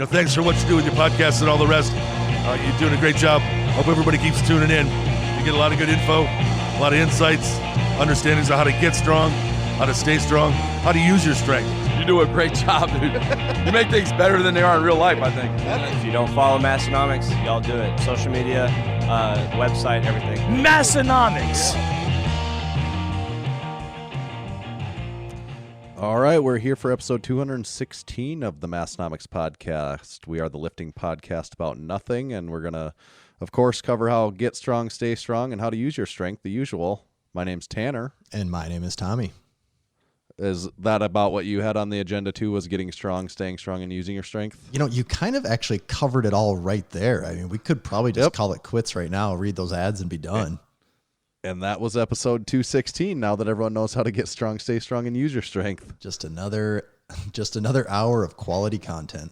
Thanks for what you do with your podcast and all the rest. You're doing a great job. Hope everybody keeps tuning in. You get a lot of good info, a lot of insights, understandings of how to get strong, how to stay strong, how to use your strength. You do a great job, dude. You make things better than they are in real life, I think. If you don't follow Massenomics, y'all do it. Social media, website, everything. Massenomics. All right, we're here for episode 216 of the Massenomics podcast. We are the lifting podcast about nothing, and we're going to, of course, cover how to get strong, stay strong, and how to use your strength, the usual. My name's Tanner. And my name is Tommy. Is that about what you had on the agenda, too, was getting strong, staying strong, and using your strength? You kind of actually covered it all right there. I mean, we could probably just call it quits right now, read those ads, and be done. And that was episode 216, now that everyone knows how to get strong, stay strong, and use your strength. Just another hour of quality content.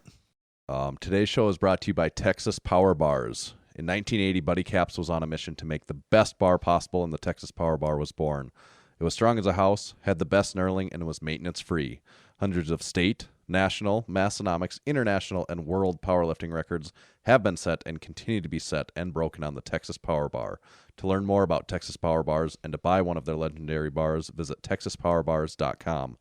Today's show is brought to you by Texas Power Bars. In 1980, Buddy Caps was on a mission to make the best bar possible, and the Texas Power Bar was born. It was strong as a house, had the best knurling, and was maintenance-free. Hundreds of state, national, Massenomics, international, and world powerlifting records have been set and continue to be set and broken on the Texas Power Bar. To learn more about Texas Power Bars and to buy one of their legendary bars, visit TexasPowerBars.com.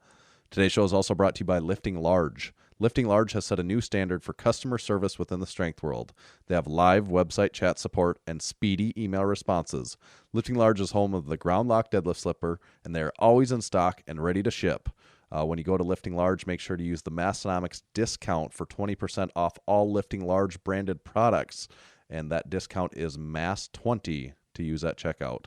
Today's show is also brought to you by Lifting Large. Lifting Large has set a new standard for customer service within the strength world. They have live website chat support and speedy email responses. Lifting Large is home of the Ground Lock Deadlift Slipper, and they are always in stock and ready to ship. When you go to Lifting Large, make sure to use the Massenomics discount for 20% off all Lifting Large branded products, and that discount is MASS20 to use at checkout.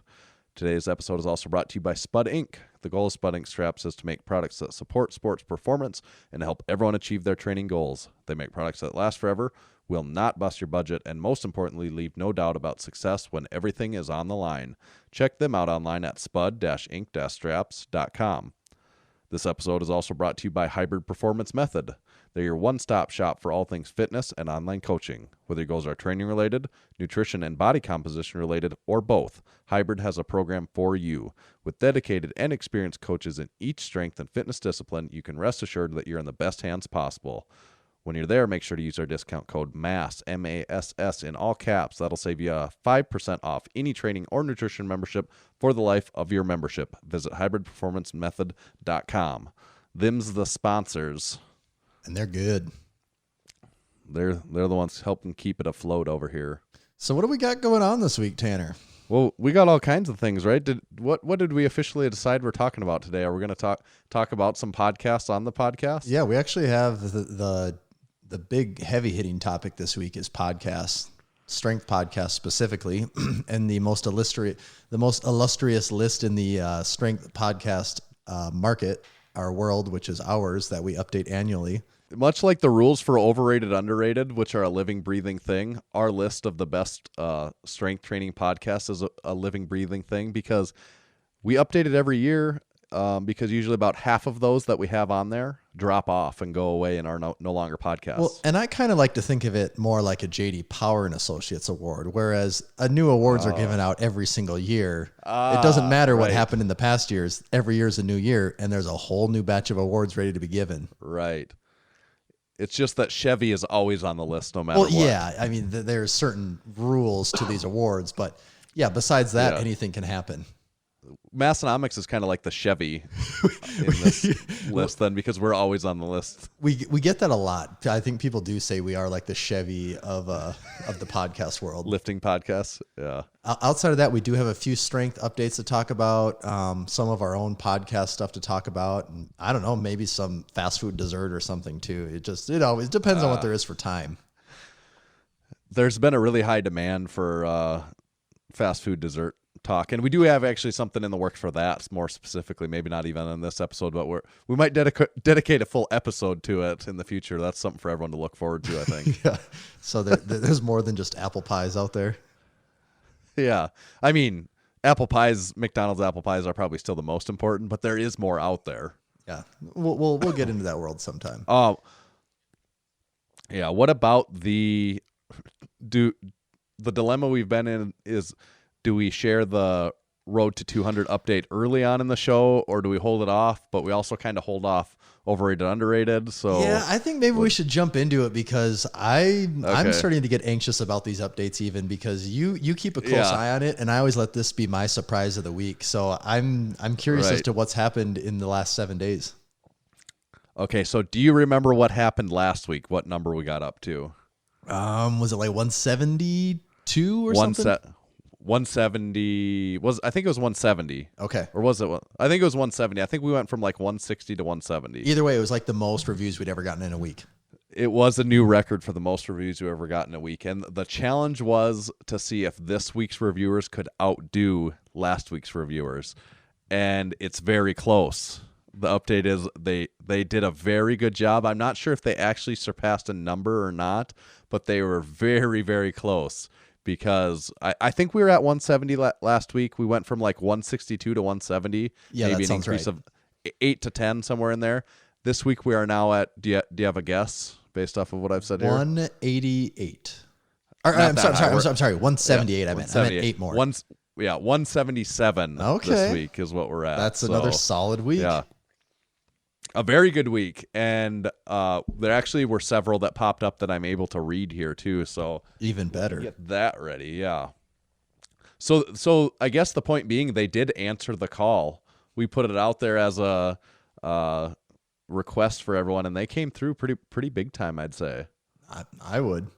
Today's episode is also brought to you by Spud Inc. The goal of Spud Inc. straps is to make products that support sports performance and help everyone achieve their training goals. They make products that last forever, will not bust your budget, and most importantly, leave no doubt about success when everything is on the line. Check them out online at spud-inc-straps.com. This episode is also brought to you by Hybrid Performance Method. They're your one-stop shop for all things fitness and online coaching. Whether your goals are training-related, nutrition and body composition-related, or both, Hybrid has a program for you. With dedicated and experienced coaches in each strength and fitness discipline, you can rest assured that you're in the best hands possible. When you're there, make sure to use our discount code MASS, M-A-S-S, in all caps. That'll save you 5% off any training or nutrition membership for the life of your membership. Visit hybridperformancemethod.com. Them's the sponsors. And they're good. They're the ones helping keep it afloat over here. So what do we got going on this week, Tanner? Well, we got all kinds of things, right? What did we officially decide we're talking about today? Are we going to talk about some podcasts on the podcast? Yeah, we actually have the big heavy hitting topic this week is podcasts, strength podcasts specifically, and the most illustrious list in the strength podcast market, our world, which is ours, that we update annually. Much like the rules for overrated, underrated, which are a living, breathing thing, our list of the best strength training podcasts is a living, breathing thing because we update it every year because usually about half of those that we have on there drop off and go away and are no longer podcasts. Well, and I kind of like to think of it more like a J.D. Power and Associates award, whereas new awards are given out every single year. It doesn't matter what happened in the past years. Every year is a new year, and there's a whole new batch of awards ready to be given. Right. It's just that Chevy is always on the list no matter what. Well, yeah. I mean, there's certain rules to these awards, but yeah, besides that, anything can happen. Massenomics is kind of like the Chevy in this list then because we're always on the list. We get that a lot. I think people do say we are like the Chevy of the podcast world. Lifting podcasts, yeah. Outside of that, we do have a few strength updates to talk about, some of our own podcast stuff to talk about, and I don't know, maybe some fast food dessert or something too. It always depends on what there is for time. There's been a really high demand for fast food dessert talk, and we do have actually something in the works for that more specifically, maybe not even in this episode, but we might dedicate a full episode to it in the future. That's something for everyone to look forward to, I think. Yeah. So there's more than just apple pies out there. Yeah. I mean, McDonald's apple pies are probably still the most important, but there is more out there. Yeah. We'll get into that world sometime. Yeah. What about the dilemma we've been in is, do we share the Road to 200 update early on in the show, or do we hold it off? But we also kind of hold off overrated, underrated. So yeah, I think maybe we should jump into it because I'm starting to get anxious about these updates, even because you keep a close eye on it, and I always let this be my surprise of the week. So I'm curious as to what's happened in the last 7 days. Okay, so do you remember what happened last week? What number we got up to? Was it like 172 or something? 170 I think it was 170. Okay. Or was it? I think it was 170. I think we went from like 160 to 170. Either way, it was like the most reviews we'd ever gotten in a week. It was a new record for the most reviews we've ever gotten in a week. And the challenge was to see if this week's reviewers could outdo last week's reviewers. And it's very close. The update is they did a very good job. I'm not sure if they actually surpassed a number or not, but they were very, very close. Because I think we were at 170 last week. We went from like 162 to 170. Yeah, maybe that an sounds increase right. of 8 to 10, somewhere in there. This week we are now at, do you have a guess based off of what I've said here? 188. I'm Not that high. sorry, 178. Yeah, I meant 8 more. 177 this week is what we're at. That's another solid week. Yeah. A very good week, and there actually were several that popped up that I'm able to read here too. So Even better. get that ready, yeah. So I guess the point being, they did answer the call. We put it out there as a request for everyone, and they came through pretty big time, I'd say. I would.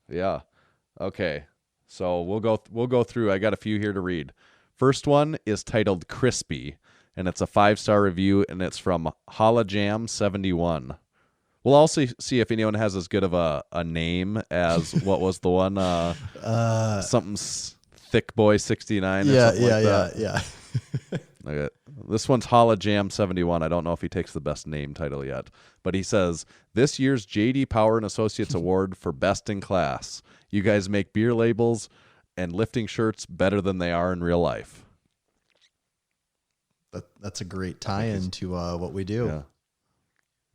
Yeah. Okay. So we'll go through. I got a few here to read. First one is titled Crispy, and it's a 5-star review, and it's from HoloJam71. We'll also see if anyone has as good of a name as what was the one, something Thick Boy 69 or something like that. Yeah. Okay. This one's HoloJam71. I don't know if he takes the best name title yet, but he says, this year's J.D. Power and Associates Award for Best in Class. You guys make beer labels and lifting shirts better than they are in real life. That's a great tie-in to what we do.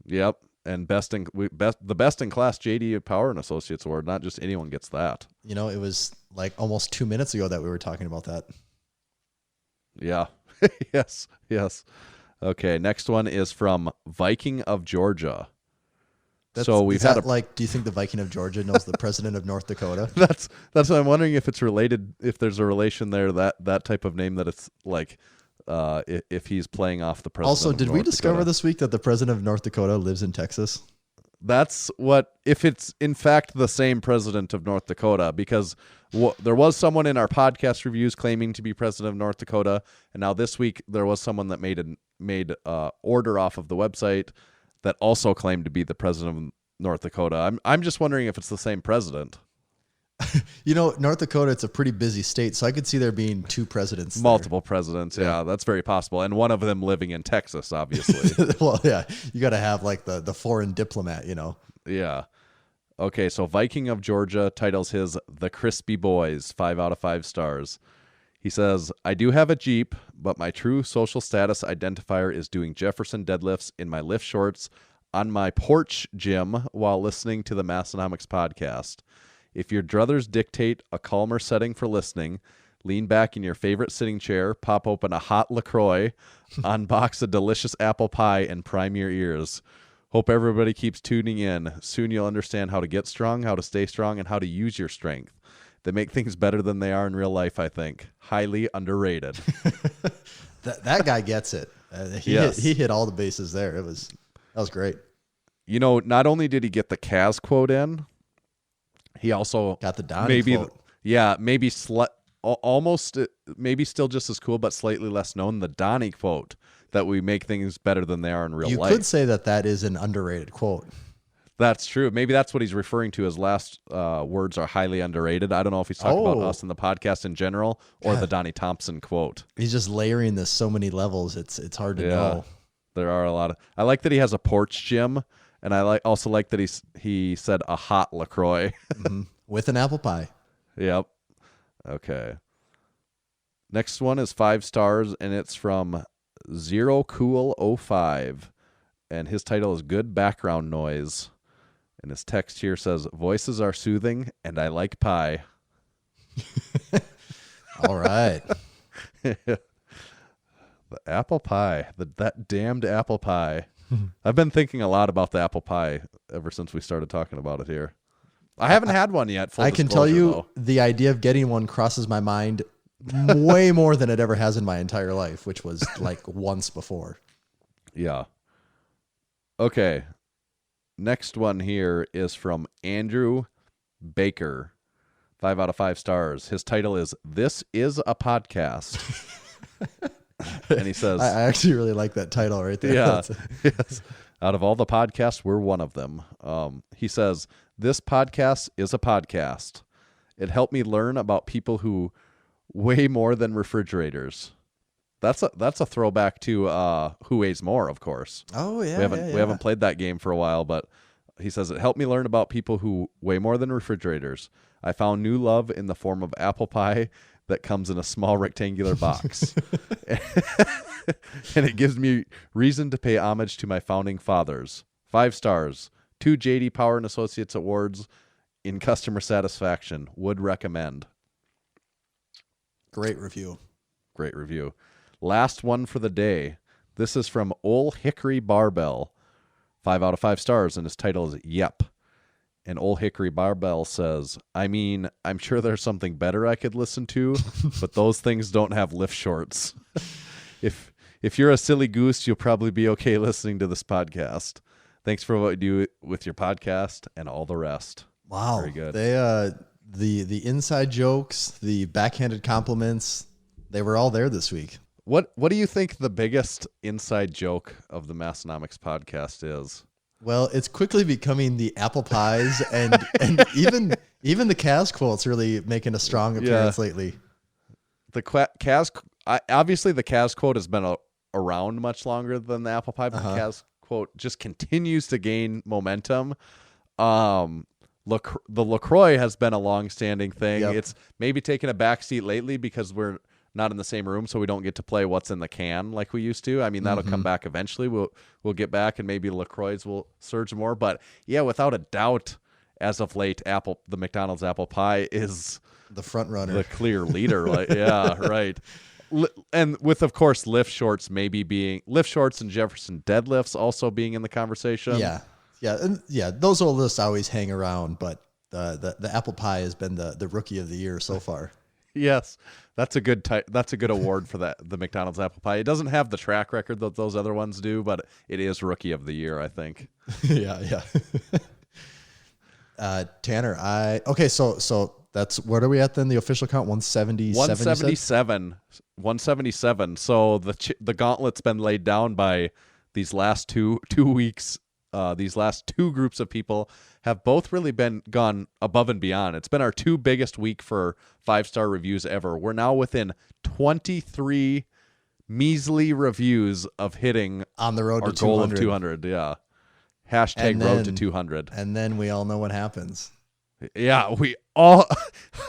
Yeah. Yep. And the best in class JD Power and Associates Award. Not just anyone gets that. You know, it was like almost 2 minutes ago that we were talking about that. Yeah. Yes. Okay. Next one is from Viking of Georgia. So we've had do you think the Viking of Georgia knows the president of North Dakota? That's what I'm wondering, if it's related, if there's a relation there, that type of name, that it's like, if he's playing off the president. Also, did we discover Dakota. this week that the president of North Dakota lives in Texas? That's what, if it's in fact the same president of North Dakota, because there was someone in our podcast reviews claiming to be president of North Dakota, and now this week there was someone that made order off of the website that also claimed to be the president of North Dakota. I'm just wondering if it's the same president. You know, North Dakota, it's a pretty busy state, so I could see there being two presidents. Multiple presidents, yeah, that's very possible. And one of them living in Texas, obviously. Well, yeah, you got to have like the foreign diplomat, you know. Yeah. Okay, so Viking of Georgia titles his The Crispy Boys, 5 out of 5 stars. He says, I do have a Jeep, but my true social status identifier is doing Jefferson deadlifts in my lift shorts on my porch gym while listening to the Massenomics podcast. If your druthers dictate a calmer setting for listening, lean back in your favorite sitting chair, pop open a hot LaCroix, unbox a delicious apple pie, and prime your ears. Hope everybody keeps tuning in. Soon you'll understand how to get strong, how to stay strong, and how to use your strength. They make things better than they are in real life, I think. Highly underrated. That guy gets it. He hit all the bases there. That was great. You know, not only did he get the Kaz quote in, he also got the Donnie quote. Yeah, maybe almost, maybe still just as cool, but slightly less known, the Donnie quote, that we make things better than they are in real life. You could say that is an underrated quote. That's true. Maybe that's what he's referring to. His last words are highly underrated. I don't know if he's talking about us in the podcast in general or the Donnie Thompson quote. He's just layering this so many levels. It's hard to know. There are a lot of. I like that he has a porch gym, and I also like that he said a hot LaCroix with an apple pie. Yep. Okay. Next one is 5 stars, and it's from ZeroCool05, and his title is Good Background Noise. And his text here says, voices are soothing, and I like pie. All right. The apple pie, that damned apple pie. I've been thinking a lot about the apple pie ever since we started talking about it here. I haven't had one yet. I can tell you though. the idea of getting one crosses my mind way more than it ever has in my entire life, which was like once before. Yeah. Okay. Next one here is from Andrew Baker. 5 out of 5 stars. His title is "This is a Podcast." And he says, I actually really like that title right there. yeah, yes. Out of all the podcasts, we're one of them. He says, "This podcast is a podcast. It helped me learn about people who weigh more than refrigerators." That's a throwback to Who Weighs More, of course. Oh yeah, we haven't played that game for a while, but he says it helped me learn about people who weigh more than refrigerators. I found new love in the form of apple pie that comes in a small rectangular box. And it gives me reason to pay homage to my founding fathers. 5 stars. 2 JD Power and Associates Awards in customer satisfaction. Would recommend. Great review. Great review. Last one for the day. This is from Ol Hickory Barbell. 5 out of 5 stars, and his title is Yep. And Ol Hickory Barbell says, I mean, I'm sure there's something better I could listen to, but those things don't have lift shorts. If you're a silly goose, you'll probably be okay listening to this podcast. Thanks for what you do with your podcast and all the rest. Wow. Very good. They the inside jokes, the backhanded compliments, they were all there this week. What do you think the biggest inside joke of the Massenomics podcast is? Well, it's quickly becoming the apple pies and even the Kaz quote's really making a strong appearance lately. The Kaz, obviously the Kaz quote has been around much longer than the apple pie, but the Kaz quote just continues to gain momentum. The LaCroix has been a long-standing thing. Yep. It's maybe taken a backseat lately because we're not in the same room, so we don't get to play what's in the can like we used to. I mean, that'll come back eventually. We'll get back, and maybe LaCroix will surge more. But yeah, without a doubt, as of late, the McDonald's apple pie is The front runner. the clear leader. Yeah, right. And with, of course, lift shorts and Jefferson deadlifts also being in the conversation. Yeah, those will just always hang around, but the apple pie has been the rookie of the year so far. Yes, that's a good award for the McDonald's apple pie. It doesn't have the track record that those other ones do, but it is rookie of the year, I think. Yeah. Tanner, so that's, what are we at then? The official count 170. 177. So the gauntlet's been laid down by these last two weeks. These last 2 groups of people have both really gone above and beyond. It's been our 2 biggest week for 5-star reviews ever. We're now within 23 measly reviews of hitting on the road our to goal 200. of 200. Yeah. Hashtag road to 200. And then we all know what happens. Yeah,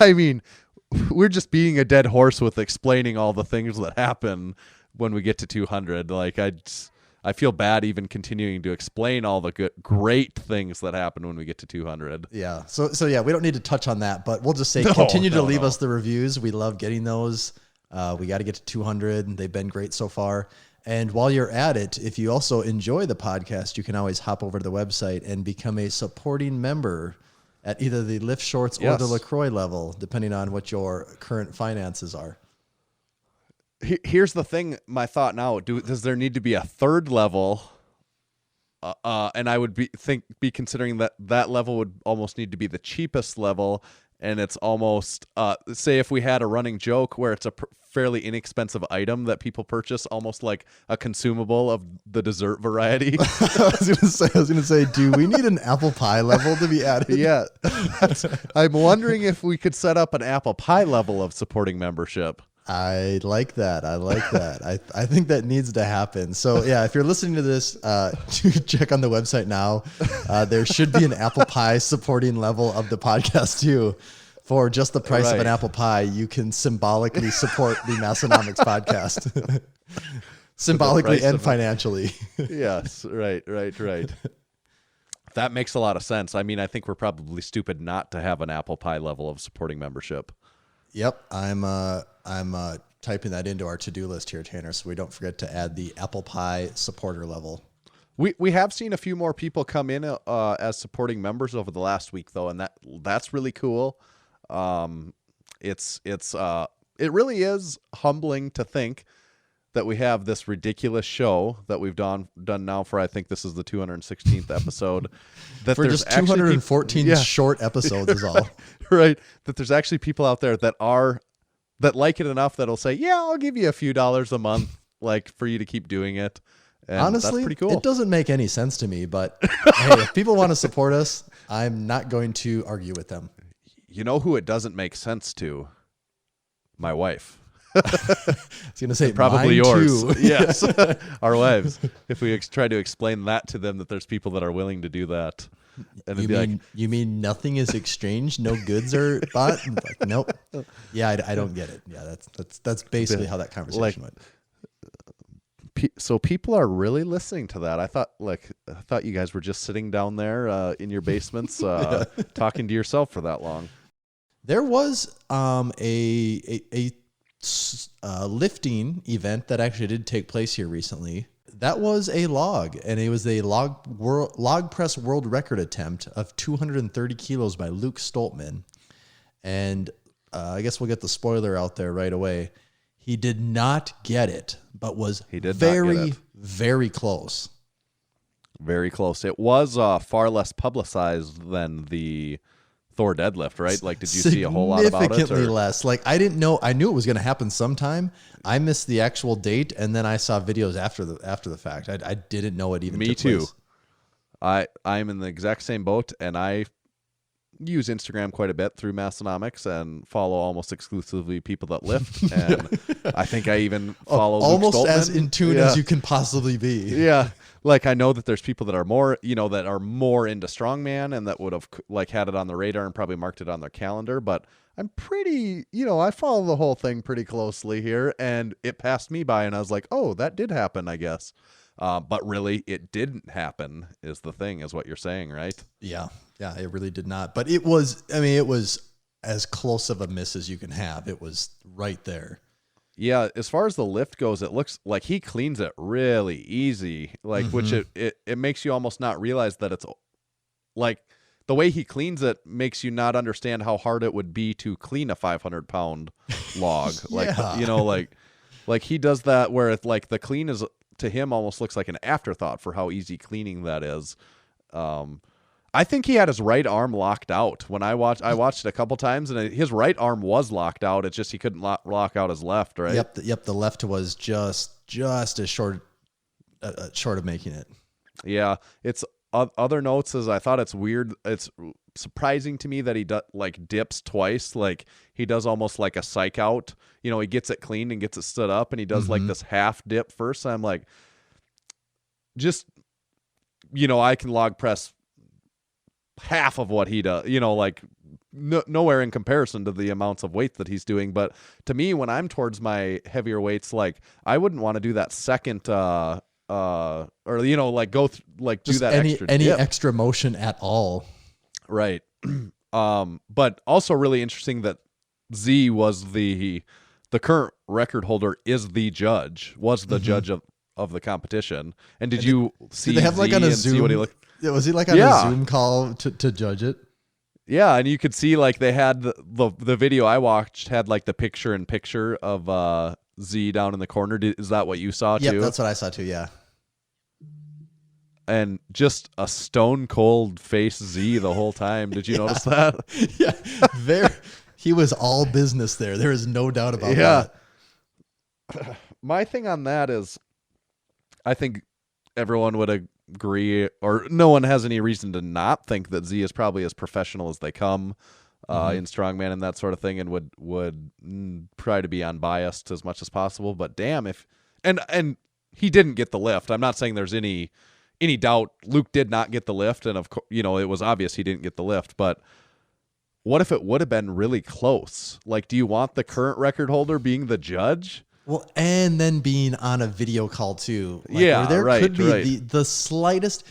I mean, we're just being a dead horse with explaining all the things that happen when we get to 200. Like, I feel bad even continuing to explain all the great things that happen when we get to 200. Yeah. So yeah, we don't need to touch on that, but we'll just say continue to leave us the reviews. We love getting those. We got to get to 200. They've been great so far. And while you're at it, if you also enjoy the podcast, you can always hop over to the website and become a supporting member at either the Lift Shorts or the LaCroix level, depending on what your current finances are. Here's the thing, my thought now, does there need to be a third level? And I would be considering that level would almost need to be the cheapest level. And it's almost, say if we had a running joke where it's a fairly inexpensive item that people purchase, almost like a consumable of the dessert variety. I was gonna say, do we need an apple pie level to be added? Yeah. I'm wondering if we could set up an apple pie level of supporting membership. I like that. I think that needs to happen. So yeah, if you're listening to this, check on the website now. There should be an apple pie supporting level of the podcast too. For just the price of an apple pie, you can symbolically support the Massenomics podcast. Symbolically and financially. Yes, right. That makes a lot of sense. I mean, I think we're probably stupid not to have an apple pie level of supporting membership. Yep, I'm typing that into our to-do list here, Tanner, so we don't forget to add the apple pie supporter level. We have seen a few more people come in as supporting members over the last week, though, and that's really cool. It really is humbling to think that we have this ridiculous show that we've done now for, I think this is the 216th episode. That for there's just 214 short episodes is all. Right. That there's actually people out there that like it enough that'll say, yeah, I'll give you a few dollars a month, like, for you to keep doing it. And honestly, that's pretty cool. It doesn't make any sense to me, but hey, if people want to support us, I'm not going to argue with them. You know who it doesn't make sense to? My wife. I was going to say probably mine yours. too. Yes, our wives. If we try to explain that to them, that there's people that are willing to do that, and You mean nothing is exchanged, no goods are bought? Like, nope. Yeah, I don't get it. Yeah, that's basically how that conversation went. So people are really listening to that. I thought you guys were just sitting down there in your basements talking to yourself for that long. There was a lifting event that actually did take place here recently. That was a log, and it was a log press world record attempt of 230 kilos by Luke Stoltman. And I guess we'll get the spoiler out there right away. He did not get it, but was very, very close. Very close. It was far less publicized than the Thor deadlift, right? Like, did you see a whole lot about it? Significantly less. Like, I didn't know. I knew it was going to happen sometime. I missed the actual date, and then I saw videos after the fact. I didn't know it even took place. I'm in the exact same boat, and I use Instagram quite a bit through Massenomics and follow almost exclusively people that lift. And I think I even follow almost Luke Stoltman. as in tune as you can possibly be. Yeah. Like, I know that there's people that are more, that are more into strongman and that would have like had it on the radar and probably marked it on their calendar. But I'm pretty, I follow the whole thing pretty closely here, and it passed me by and I was like, oh, that did happen, I guess. But really, it didn't happen is the thing, is what you're saying, right? Yeah. Yeah, it really did not. But it was as close of a miss as you can have. It was right there. Yeah, as far as the lift goes, it looks like he cleans it really easy, like which it makes you almost not realize that it's like the way he cleans it makes you not understand how hard it would be to clean a 500-pound log. Yeah. Like he does that where it's like the clean is to him almost looks like an afterthought for how easy cleaning that is. I think he had his right arm locked out when I watched it a couple times, and his right arm was locked out. It's just he couldn't lock out his left, right? Yep. The left was just as short of making it. Yeah. It's other notes is I thought it's weird. It's surprising to me that he dips twice. Like he does almost like a psych out. He gets it cleaned and gets it stood up, and he does like this half dip first. I'm like, just I can log press half of what he does, nowhere in comparison to the amounts of weight that he's doing. But to me, when I'm towards my heavier weights, like I wouldn't want to do that second, do that any dip. extra motion at all. Right. But also really interesting that Z was the current record holder was the judge of the competition. And did you see? Did they have like on a Zoom? See what he looked? Was he like on a Zoom call to judge it? Yeah, and you could see like they had the video I watched had like the picture of Z down in the corner. Is that what you saw too? Yeah, that's what I saw too. Yeah. And just a stone cold face Z the whole time. Did you notice that? Yeah, he was all business there. There is no doubt about that. My thing on that is, I think everyone would agree, or no one has any reason to not think that Z is probably as professional as they come in strongman and that sort of thing, and would try to be unbiased as much as possible. But damn, if and he didn't get the lift. I'm not saying there's any doubt Luke did not get the lift, and of course, it was obvious he didn't get the lift. But what if it would have been really close? Like, do you want the current record holder being the judge? Well, and then being on a video call too. Where there could be the slightest.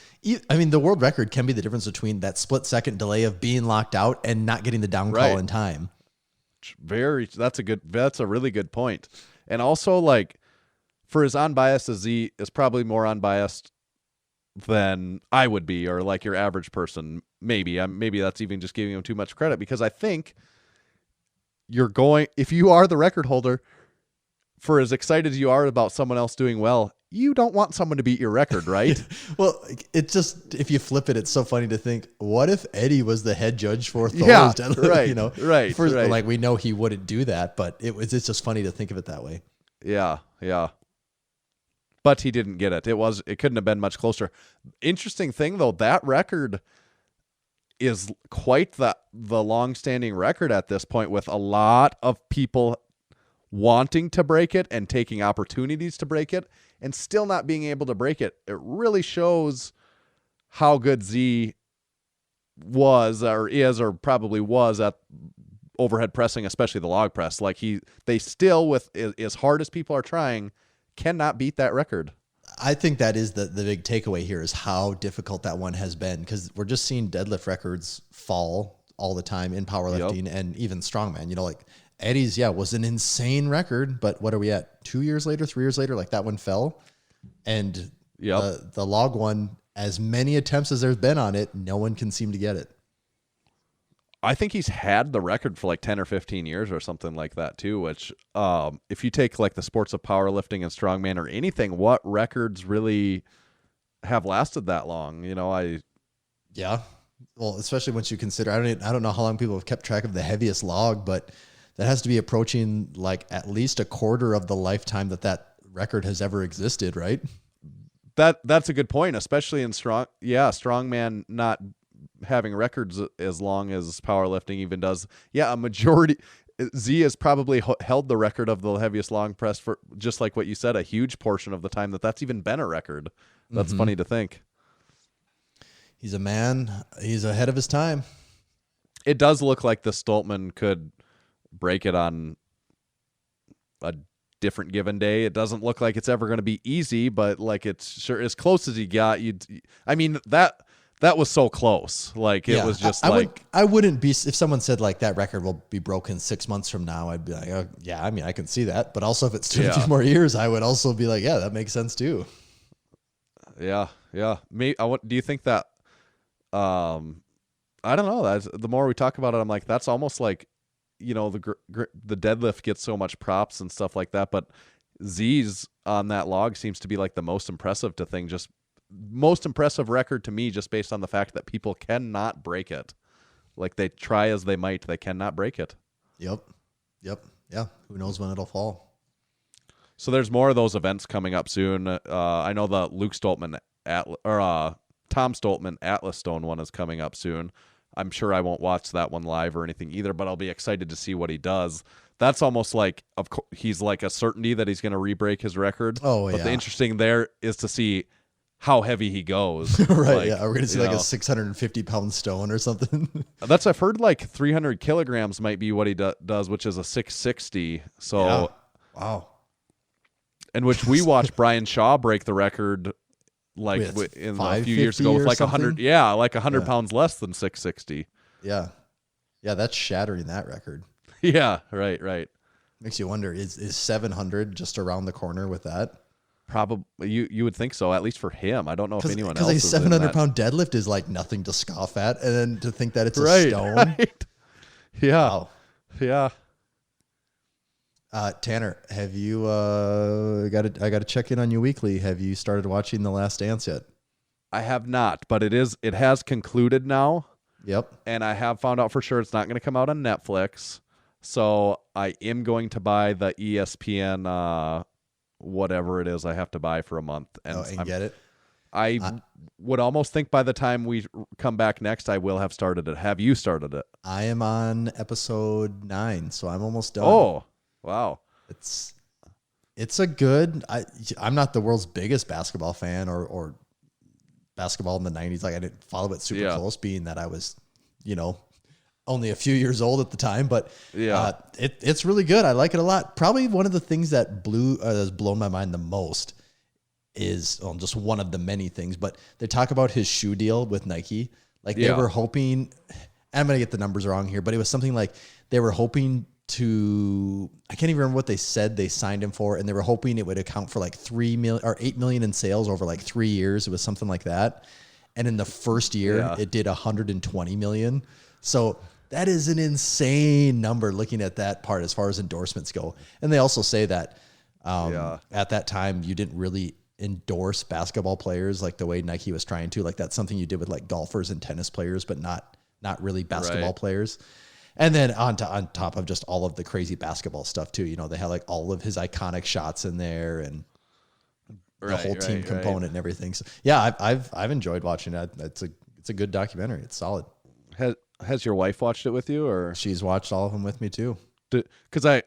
I mean, the world record can be the difference between that split-second delay of being locked out and not getting the down call in time. That's a really good point. And also, like, for as unbiased as Z is probably more unbiased than I would be, or like your average person. Maybe that's even just giving him too much credit, because I think if you are the record holder, for as excited as you are about someone else doing well, you don't want someone to beat your record, right? Well, it just, if you flip it, it's so funny to think, what if Eddie was the head judge for Thor's Yeah, deadlift? right, You know, right, First, right. Like, we know he wouldn't do that, but it's just funny to think of it that way. Yeah. But he didn't get it. It couldn't have been much closer. Interesting thing though, that record is quite the long-standing record at this point, with a lot of people wanting to break it and taking opportunities to break it and still not being able to break it. It really shows how good Z was, or is, or probably was at overhead pressing, especially the log press. Like, they still, with as hard as people are trying, cannot beat that record. I think that is the big takeaway here, is how difficult that one has been, because we're just seeing deadlift records fall all the time in powerlifting and even strongman. You know, like Eddie's, was an insane record, but what are we at? 2 years later, 3 years later, like that one fell. And the log one, as many attempts as there's been on it, no one can seem to get it. I think he's had the record for like 10 or 15 years or something like that too, which if you take like the sports of powerlifting and strongman or anything, what records really have lasted that long? You know, well, especially once you consider, I don't know how long people have kept track of the heaviest log, but that has to be approaching like at least a quarter of the lifetime that record has ever existed, right? That's a good point, especially in strongman not having records as long as powerlifting even does. A majority. Z has probably held the record of the heaviest long press for, just like what you said, a huge portion of the time that's even been a record. That's funny to think. He's a man. He's ahead of his time. It does look like the Stoltman could break it on a different given day. It doesn't look like it's ever going to be easy, but like, it's sure as close as he got. That was so close. Like, it was just I wouldn't be, if someone said like that record will be broken 6 months from now, I'd be like, oh, yeah, I mean, I can see that. But also if it's a few more years, I would also be like, yeah, that makes sense too. Yeah. Do you think that, I don't know. The more we talk about it, I'm like, that's almost like, you know, the deadlift gets so much props and stuff like that, but Z's on that log seems to be like the most impressive most impressive record to me, just based on the fact that people cannot break it. Like, they try as they might, they cannot break it. Yep. Yeah. Who knows when it'll fall? So there's more of those events coming up soon. I know the Luke Stoltman Tom Stoltman Atlas Stone one is coming up soon. I'm sure I won't watch that one live or anything either, but I'll be excited to see what he does. That's almost like, he's like a certainty that he's going to re-break his record. Oh, but the interesting there is to see how heavy he goes. Right. Like, We're going to see like a 650-pound stone or something. I've heard like 300 kilograms might be what he does, which is a 660. So, wow. In which we watched Brian Shaw break the record like in a few years ago with like 100. Yeah, like 100 pounds less than 660. Yeah, that's shattering that record. Yeah, right. Makes you wonder, is 700 just around the corner with that? Probably, you would think so, at least for him. I don't know if anyone else. Because a 700-pound deadlift is like nothing to scoff at, and then to think that it's a stone. Right. Yeah. Wow. Yeah. Tanner, have you I got to check in on you weekly. Have you started watching The Last Dance yet? I have not, but it has concluded now. Yep. And I have found out for sure it's not going to come out on Netflix. So I am going to buy the ESPN whatever it is I have to buy for a month and get it. I would almost think by the time we come back next, I will have started it. Have you started it? I am on episode 9, so I'm almost done. Oh, wow. It's a good. I'm not the world's biggest basketball fan or basketball in the 90s. Like, I didn't follow it super close, being that I was, only a few years old at the time, but it's really good. I like it a lot. Probably one of the things that has blown my mind the most is just one of the many things, but they talk about his shoe deal with Nike. Like, they were hoping, I'm going to get the numbers wrong here, but it was something like they were hoping to, I can't even remember what they said they signed him for, and they were hoping it would account for like 3 million or 8 million in sales over like 3 years. It was something like that. And in the first year, it did 120 million. So that is an insane number looking at that part as far as endorsements go. And they also say that at that time, you didn't really endorse basketball players like the way Nike was trying to. Like that's something you did with like golfers and tennis players, but not really basketball players. And then on top of just all of the crazy basketball stuff too, they had like all of his iconic shots in there and the whole team component and everything. So yeah, I've enjoyed watching it. It's a good documentary. It's solid. Has your wife watched it with you, or she's watched all of them with me too? Because I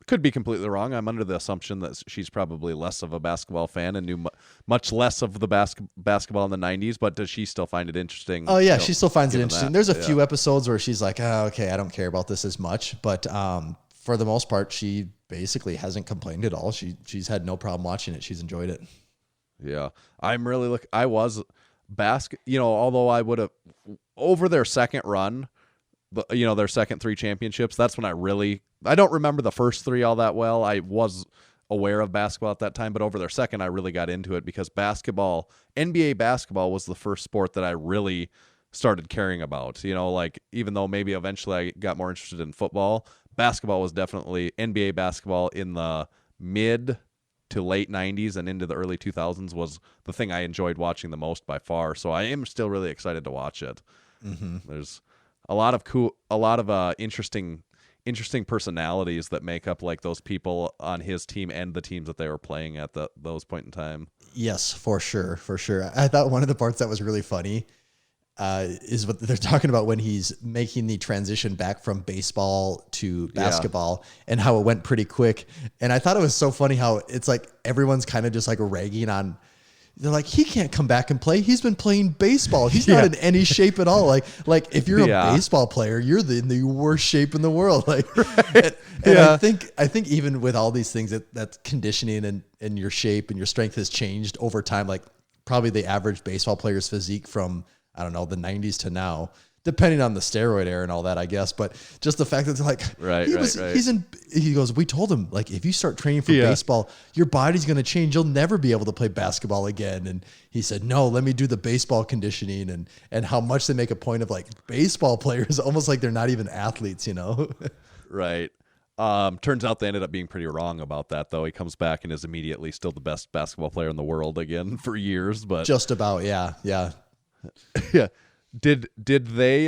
could be completely wrong. I'm under the assumption that she's probably less of a basketball fan and knew much less of the basketball in the 90s, but does she still find it interesting? Oh, yeah, she still finds it interesting. There's a few episodes where she's like, oh, okay, I don't care about this as much. But for the most part, she basically hasn't complained at all. She's had no problem watching it. She's enjoyed it. Yeah. I'm really I was although I would have, over their second run, their second 3 championships, that's when I don't remember the first 3 all that well. I was aware of basketball at that time, but over their second, I really got into it because NBA basketball was the first sport that I really started caring about. Even though maybe eventually I got more interested in football, basketball was definitely NBA basketball in the mid to late 90s and into the early 2000s was the thing I enjoyed watching the most by far. So I am still really excited to watch it. Mm-hmm. There's a lot of interesting personalities that make up like those people on his team and the teams that they were playing at those point in time. Yes, for sure. I thought one of the parts that was really funny is what they're talking about when he's making the transition back from baseball to basketball and how it went pretty quick. And I thought it was so funny how it's like everyone's kind of just like ragging on. They're like, he can't come back and play. He's been playing baseball. He's not in any shape at all. Like if you're a baseball player, you're in the worst shape in the world. Like, and I think even with all these things that conditioning and your shape and your strength has changed over time. Like probably the average baseball player's physique from, I don't know, the 90s to now, depending on the steroid era and all that, I guess. But just the fact that they're like, he goes, we told him, like, if you start training for baseball, your body's going to change. You'll never be able to play basketball again. And he said, no, let me do the baseball conditioning and how much they make a point of like baseball players, almost like they're not even athletes, Right. Turns out they ended up being pretty wrong about that, though. He comes back and is immediately still the best basketball player in the world again for years. But just about, yeah. Yeah. Did they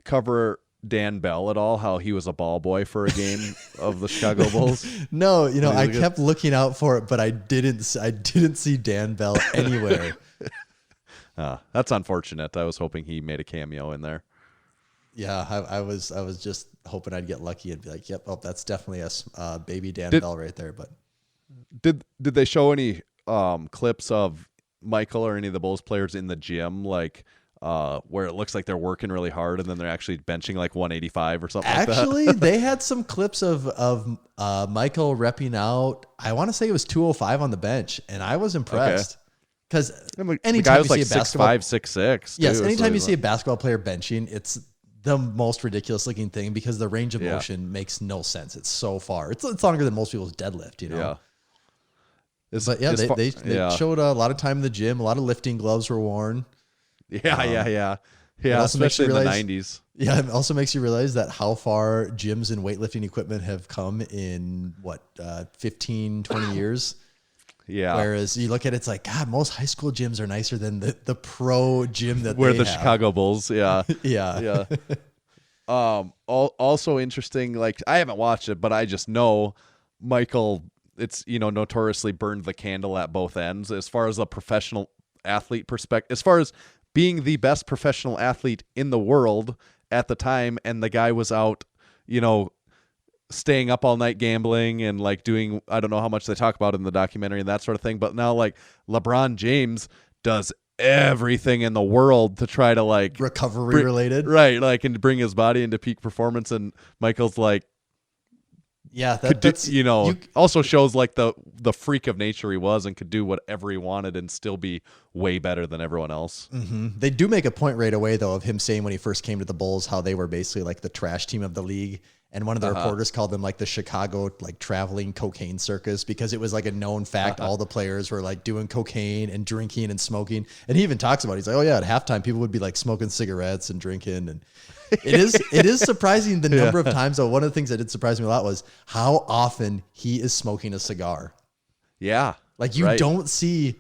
cover Dan Bell at all? How he was a ball boy for a game of the Chicago Bulls? No, I kept looking out for it, but I didn't see Dan Bell anywhere. That's unfortunate. I was hoping he made a cameo in there. Yeah, I was just hoping I'd get lucky and be like, yep, that's definitely a baby Dan Bell right there. But did they show any clips of Michael or any of the Bulls players in the gym, like where it looks like they're working really hard and then they're actually benching like 185 or something like that? Actually, they had some clips of Michael repping out, I want to say it was 205 on the bench, and I was impressed. Because anytime you see a basketball 6'5", 6'6". Yes, anytime you see a basketball player benching, it's the most ridiculous looking thing because the range of motion makes no sense. It's so far. It's longer than most people's deadlift, Yeah. But yeah, they showed a lot of time in the gym. A lot of lifting gloves were worn. Yeah. Especially in the 90s. Yeah, it also makes you realize that how far gyms and weightlifting equipment have come in 15, 20 years. Yeah. Whereas you look at it, it's like, God, most high school gyms are nicer than the pro gym that where they the have. Chicago Bulls. Yeah. Yeah. Also interesting. Like I haven't watched it, but I just know Michael. It's notoriously burned the candle at both ends as far as a professional athlete perspective, as far as being the best professional athlete in the world at the time. And the guy was out, staying up all night gambling and like doing, I don't know how much they talk about in the documentary and that sort of thing. But now like LeBron James does everything in the world to try to like recovery related. Right. Like, and bring his body into peak performance. And Michael's like, yeah, also shows like the freak of nature he was and could do whatever he wanted and still be way better than everyone else. They do make a point right away, though, of him saying when he first came to the Bulls how they were basically like the trash team of the league. And one of the reporters called them like the Chicago like traveling cocaine circus because it was like a known fact. All the players were like doing cocaine and drinking and smoking. And he even talks about it. He's like, oh yeah, at halftime people would be like smoking cigarettes and drinking. And it is surprising the number of times, though. One of the things that did surprise me a lot was how often he is smoking a cigar. Yeah. Like you don't see,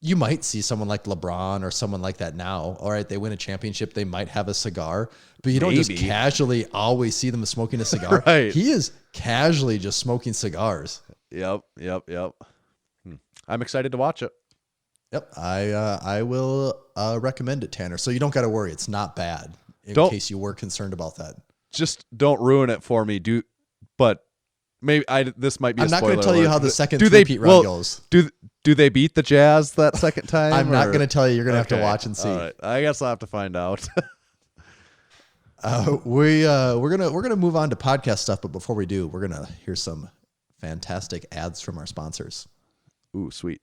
you might see someone like LeBron or someone like that now. All right, they win a championship, they might have a cigar, but you don't just casually always see them smoking a cigar. Right. He is casually just smoking cigars. Yep. I'm excited to watch it. Yep, I will recommend it, Tanner. So you don't got to worry, it's not bad. In case you were concerned about that, just don't ruin it for me, but maybe this might be. I'm a not going to spoiler tell you alert. how the second do three-peat run goes. Do they beat the Jazz that second time? I'm not going to tell you. You're going to have to watch and see. All right. I guess I'll have to find out. We're gonna move on to podcast stuff, but before we do, we're gonna hear some fantastic ads from our sponsors. Ooh, sweet.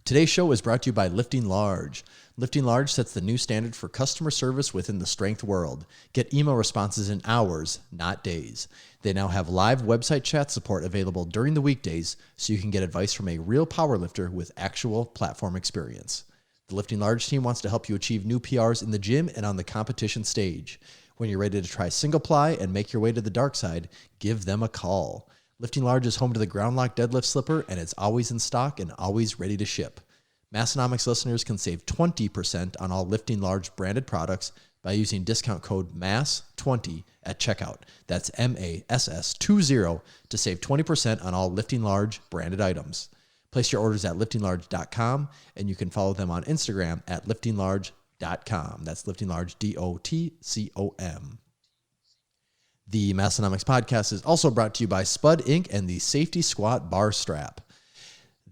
Today's show is brought to you by Lifting Large. Lifting Large sets the new standard for customer service within the strength world. Get email responses in hours, not days. They now have live website chat support available during the weekdays, so you can get advice from a real powerlifter with actual platform experience. The Lifting Large team wants to help you achieve new PRs in the gym and on the competition stage. When you're ready to try single ply and make your way to the dark side, give them a call. Lifting Large is home to the Ground Lock deadlift slipper, and it's always in stock and always ready to ship. Massenomics listeners can save 20% on all Lifting Large branded products by using discount code MASS20 at checkout. That's MASS20 to save 20% on all Lifting Large branded items. Place your orders at liftinglarge.com, and you can follow them on Instagram at liftinglarge.com. That's liftinglarge.com. The Massenomics podcast is also brought to you by Spud Inc. and the Safety Squat Bar Strap.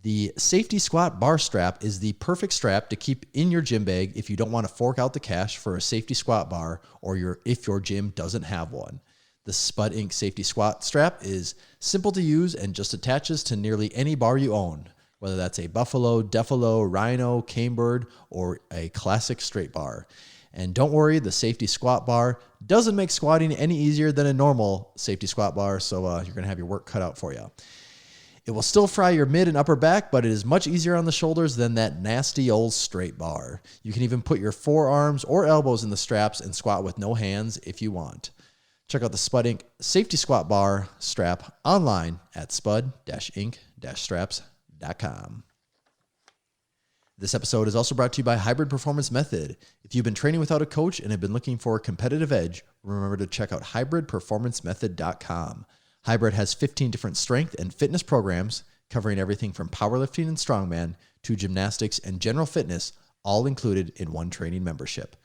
The Safety Squat Bar Strap is the perfect strap to keep in your gym bag if you don't want to fork out the cash for a safety squat bar or if your gym doesn't have one. The Spud Inc. Safety Squat Strap is simple to use and just attaches to nearly any bar you own, whether that's a Buffalo, Defalo, Rhino, Camebird, or a classic straight bar. And don't worry, the Safety Squat Bar doesn't make squatting any easier than a normal safety squat bar, so you're going to have your work cut out for you. It will still fry your mid and upper back, but it is much easier on the shoulders than that nasty old straight bar. You can even put your forearms or elbows in the straps and squat with no hands if you want. Check out the Spud Inc. Safety Squat Bar Strap online at spud-inc-straps.com. This episode is also brought to you by Hybrid Performance Method. If you've been training without a coach and have been looking for a competitive edge, remember to check out hybridperformancemethod.com. Hybrid has 15 different strength and fitness programs covering everything from powerlifting and strongman to gymnastics and general fitness, all included in one training membership.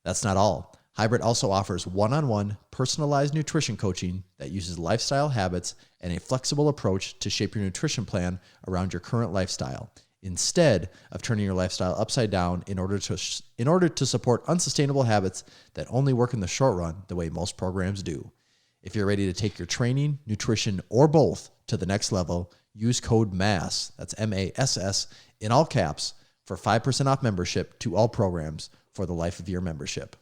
That's not all. Hybrid also offers one-on-one personalized nutrition coaching that uses lifestyle habits and a flexible approach to shape your nutrition plan around your current lifestyle, instead of turning your lifestyle upside down in order to support unsustainable habits that only work in the short run the way most programs do. If you're ready to take your training, nutrition, or both to the next level, use code MASS, that's M-A-S-S, in all caps, for 5% off membership to all programs for the life of your membership.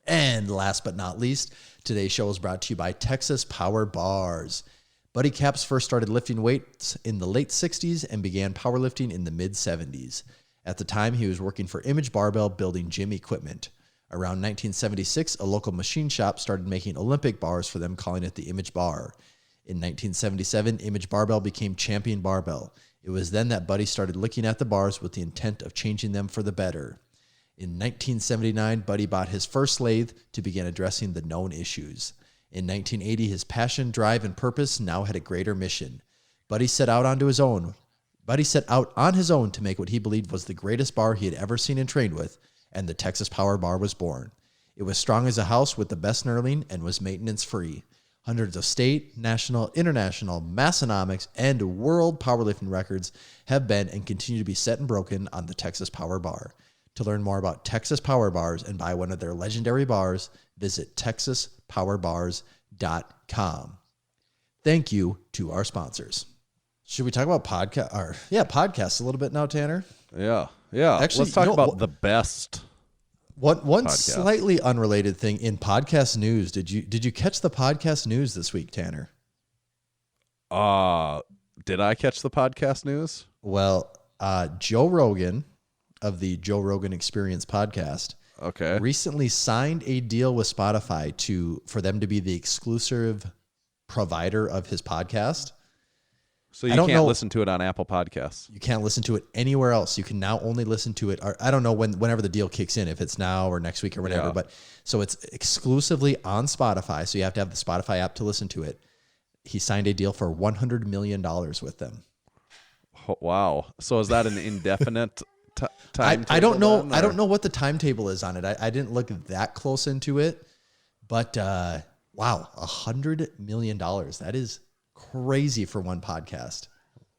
And last but not least, today's show is brought to you by Texas Power Bars. Buddy Caps first started lifting weights in the late 60s and began powerlifting in the mid-70s. At the time, he was working for Image Barbell building gym equipment. Around 1976, a local machine shop started making Olympic bars for them, calling it the Image Bar. In 1977, Image Barbell became Champion Barbell. It was then that Buddy started looking at the bars with the intent of changing them for the better. In 1979, Buddy bought his first lathe to begin addressing the known issues. In 1980, his passion, drive, and purpose now had a greater mission. Buddy set out on his own to make what he believed was the greatest bar he had ever seen and trained with, and the Texas Power Bar was born. It was strong as a house with the best knurling and was maintenance-free. Hundreds of state, national, international, Massenomics, and world powerlifting records have been and continue to be set and broken on the Texas Power Bar. To learn more about Texas Power Bars and buy one of their legendary bars, visit texaspowerbars.com. Thank you to our sponsors. Should we talk about podcasts a little bit now, Tanner? Yeah. Yeah. Actually, Let's talk you know, about the best. One podcast. slightly unrelated thing in podcast news. Did you catch the podcast news this week, Tanner? Did I catch the podcast news? Well, Joe Rogan of the Joe Rogan Experience podcast recently signed a deal with Spotify for them to be the exclusive provider of his podcast. So you can't listen to it on Apple Podcasts. You can't listen to it anywhere else. You can now only listen to it. Or I don't know whenever the deal kicks in, if it's now or next week or whatever. Yeah. But so it's exclusively on Spotify. So you have to have the Spotify app to listen to it. He signed a deal for $100 million with them. Oh, wow. So is that an indefinite time? I don't know. I don't know what the timetable is on it. I didn't look that close into it. But wow, $100 million. That is crazy for one podcast.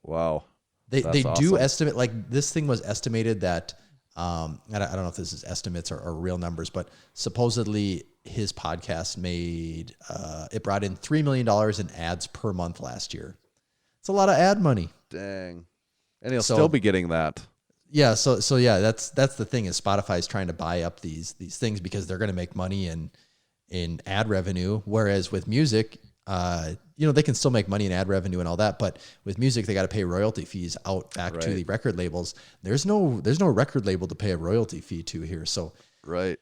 Wow. They awesome. do estimate, like this thing was estimated that, I don't know if this is estimates or real numbers, but supposedly his podcast it brought in $3 million in ads per month last year. It's a lot of ad money. Dang. And he'll still be getting that. Yeah. So yeah, that's the thing is Spotify is trying to buy up these things because they're going to make money in ad revenue. Whereas with music, they can still make money in ad revenue and all that, but with music, they got to pay royalty fees back to the record labels. There's no record label to pay a royalty fee to here. So, right.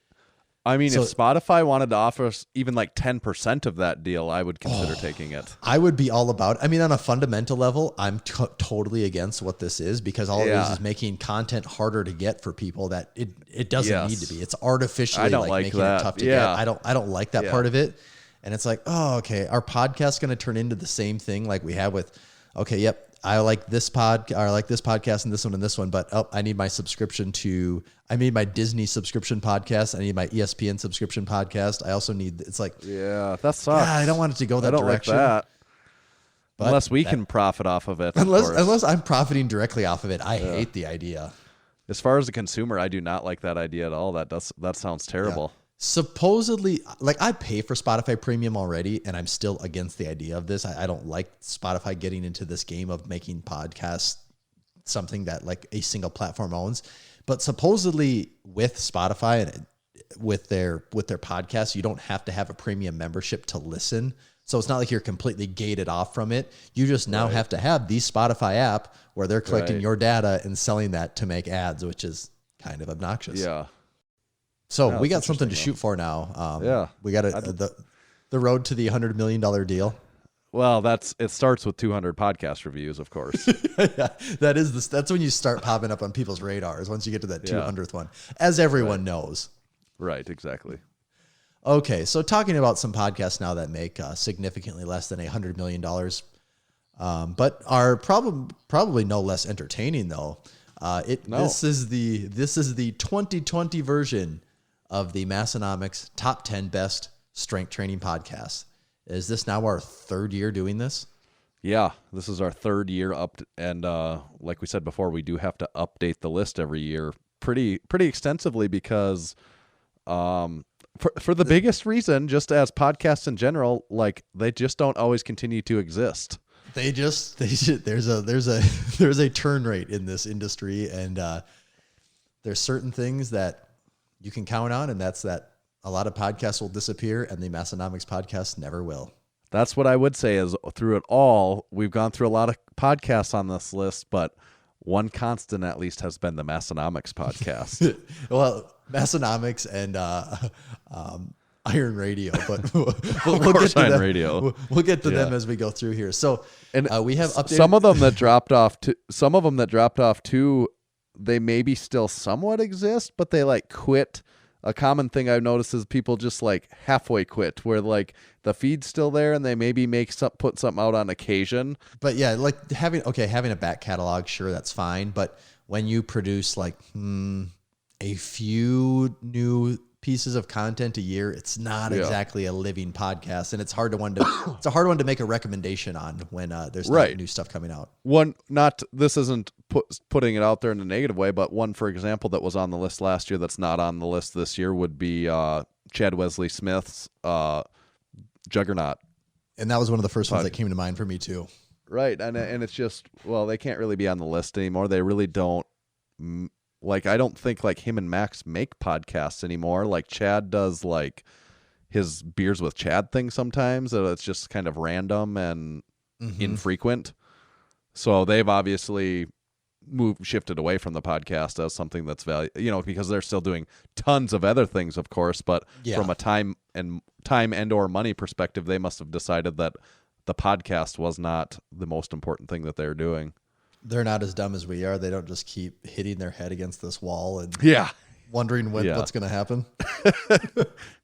I mean, if Spotify wanted to offer us even like 10% of that deal, I would consider taking it. I would be all about it. I mean, on a fundamental level, I'm totally against what this is because all it is making content harder to get for people that it doesn't need to be. It's artificially making it tough to get. I don't like that part of it. And it's like, oh, okay, our podcast's going to turn into the same thing like we have with, okay, yep, I like this podcast and this one, but I need my my Disney subscription podcast. I need my ESPN subscription podcast. I also need, it's like, that sucks. Yeah, I don't want it to go that direction. Like that. But unless we can profit off of it. Unless I'm profiting directly off of it. I hate the idea. As far as a consumer, I do not like that idea at all. That sounds terrible. Yeah. Supposedly, like I pay for Spotify Premium already, and I'm still against the idea of this. I don't like Spotify getting into this game of making podcasts something that like a single platform owns. But supposedly with Spotify and with their podcasts, you don't have to have a premium membership to listen. So it's not like you're completely gated off from it. You just now have to have the Spotify app where they're collecting your data and selling that to make ads, which is kind of obnoxious. Yeah. So we got something to shoot for now. We got the road to the $100 million deal. Well, it starts with 200 podcast reviews, of course. Yeah, that's when you start popping up on people's radars once you get to that 200th one, as everyone knows. Right, exactly. Okay, so talking about some podcasts now that make significantly less than $100 million, but are probably no less entertaining though. This is the 2020 version of the Massenomics Top 10 Best Strength Training Podcasts. Is this now our third year doing this? Yeah, this is our third year up, and like we said before, we do have to update the list every year pretty extensively because for the biggest reason, just as podcasts in general, like they just don't always continue to exist. There's a turn rate in this industry, and there's certain things that you can count on, and that's that a lot of podcasts will disappear, and the Massenomics podcast never will. That's what I would say is through it all, we've gone through a lot of podcasts on this list, but one constant at least has been the Massenomics podcast. Well, Massenomics and Iron Radio, but we'll get to them. Radio. We'll get to them as we go through here. So, and we have updated some of them that dropped off. Some of them that dropped off too. They maybe still somewhat exist, but they like quit. A common thing I've noticed is people just like halfway quit, where like the feed's still there and they maybe put something out on occasion. But yeah, like having a back catalog, sure, that's fine. But when you produce like a few new pieces of content a year, it's not exactly a living podcast, and it's a hard one to make a recommendation on when there's not new stuff coming out. This isn't putting it out there in a negative way, but one, for example, that was on the list last year that's not on the list this year would be Chad Wesley Smith's Juggernaut, and that was one of the first ones that came to mind for me too. Right, and it's just they can't really be on the list anymore. They really don't like I don't think like him and Max make podcasts anymore. Like Chad does like his Beers with Chad thing sometimes. It's just kind of random and infrequent. So they've obviously shifted away from the podcast as something that's because they're still doing tons of other things, of course, but from a time and or money perspective, they must have decided that the podcast was not the most important thing that they're doing. They're not as dumb as we are. They don't just keep hitting their head against this wall and wondering what's going to happen.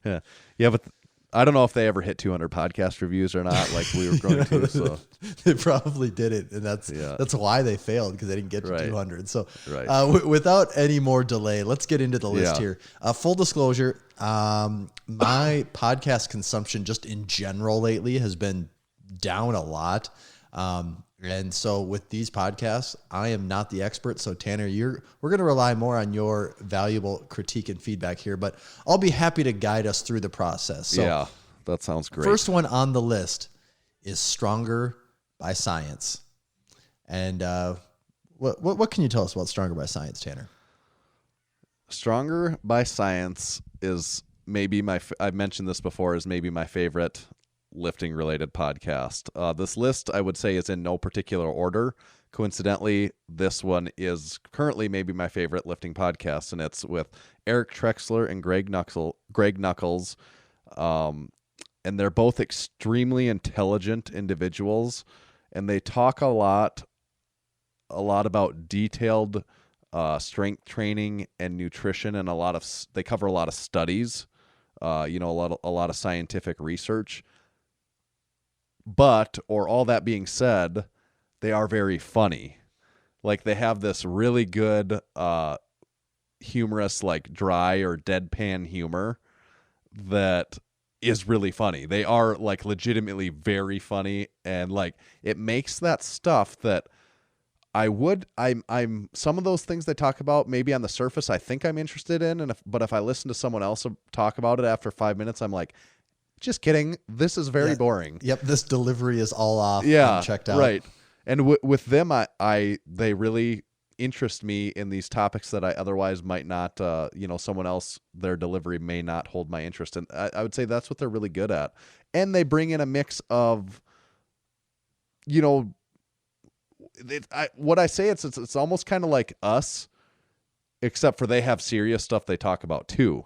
But I don't know if they ever hit 200 podcast reviews or not, like we were going to. So they probably did it, and that's why they failed, because they didn't get to 200. So without any more delay, let's get into the list here. Full disclosure, my podcast consumption just in general lately has been down a lot. And so with these podcasts, I am not the expert. So Tanner, we're going to rely more on your valuable critique and feedback here, but I'll be happy to guide us through the process. So that sounds great. First one on the list is Stronger by Science. And what can you tell us about Stronger by Science, Tanner? Stronger by Science is maybe I've mentioned this before, is maybe my favorite lifting related podcast. This list, I would say, is in no particular order. Coincidentally, this one is currently maybe my favorite lifting podcast, and it's with Eric Trexler and Greg Knuckles. And they're both extremely intelligent individuals, and they talk a lot about detailed strength training and nutrition, and they cover a lot of studies, a lot of scientific research. But, or all that being said, they are very funny. Like they have this really good, humorous, like dry or deadpan humor that is really funny. They are like legitimately very funny, and like it makes that stuff that I'm some of those things they talk about maybe on the surface I think I'm interested in, but if I listen to someone else talk about it after 5 minutes, I'm like, just kidding. This is very boring. Yep, this delivery is all off. Yeah, and checked out. Right. And with them, they really interest me in these topics that I otherwise might not. Someone else, their delivery may not hold my interest, and I would say that's what they're really good at. And they bring in a mix of, it's almost kind of like us, except for they have serious stuff they talk about too.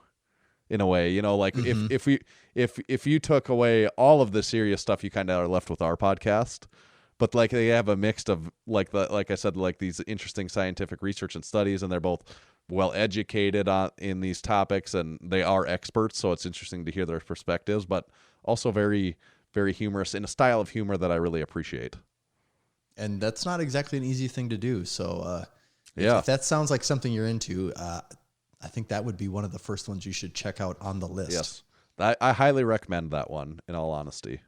In a way, like if you took away all of the serious stuff, you kind of are left with our podcast. But like they have a mix of like I said, like these interesting scientific research and studies, and they're both well educated in these topics, and they are experts. So it's interesting to hear their perspectives, but also very, very humorous in a style of humor that I really appreciate. And that's not exactly an easy thing to do. So if that sounds like something you're into, I think that would be one of the first ones you should check out on the list. Yes. I highly recommend that one, in all honesty.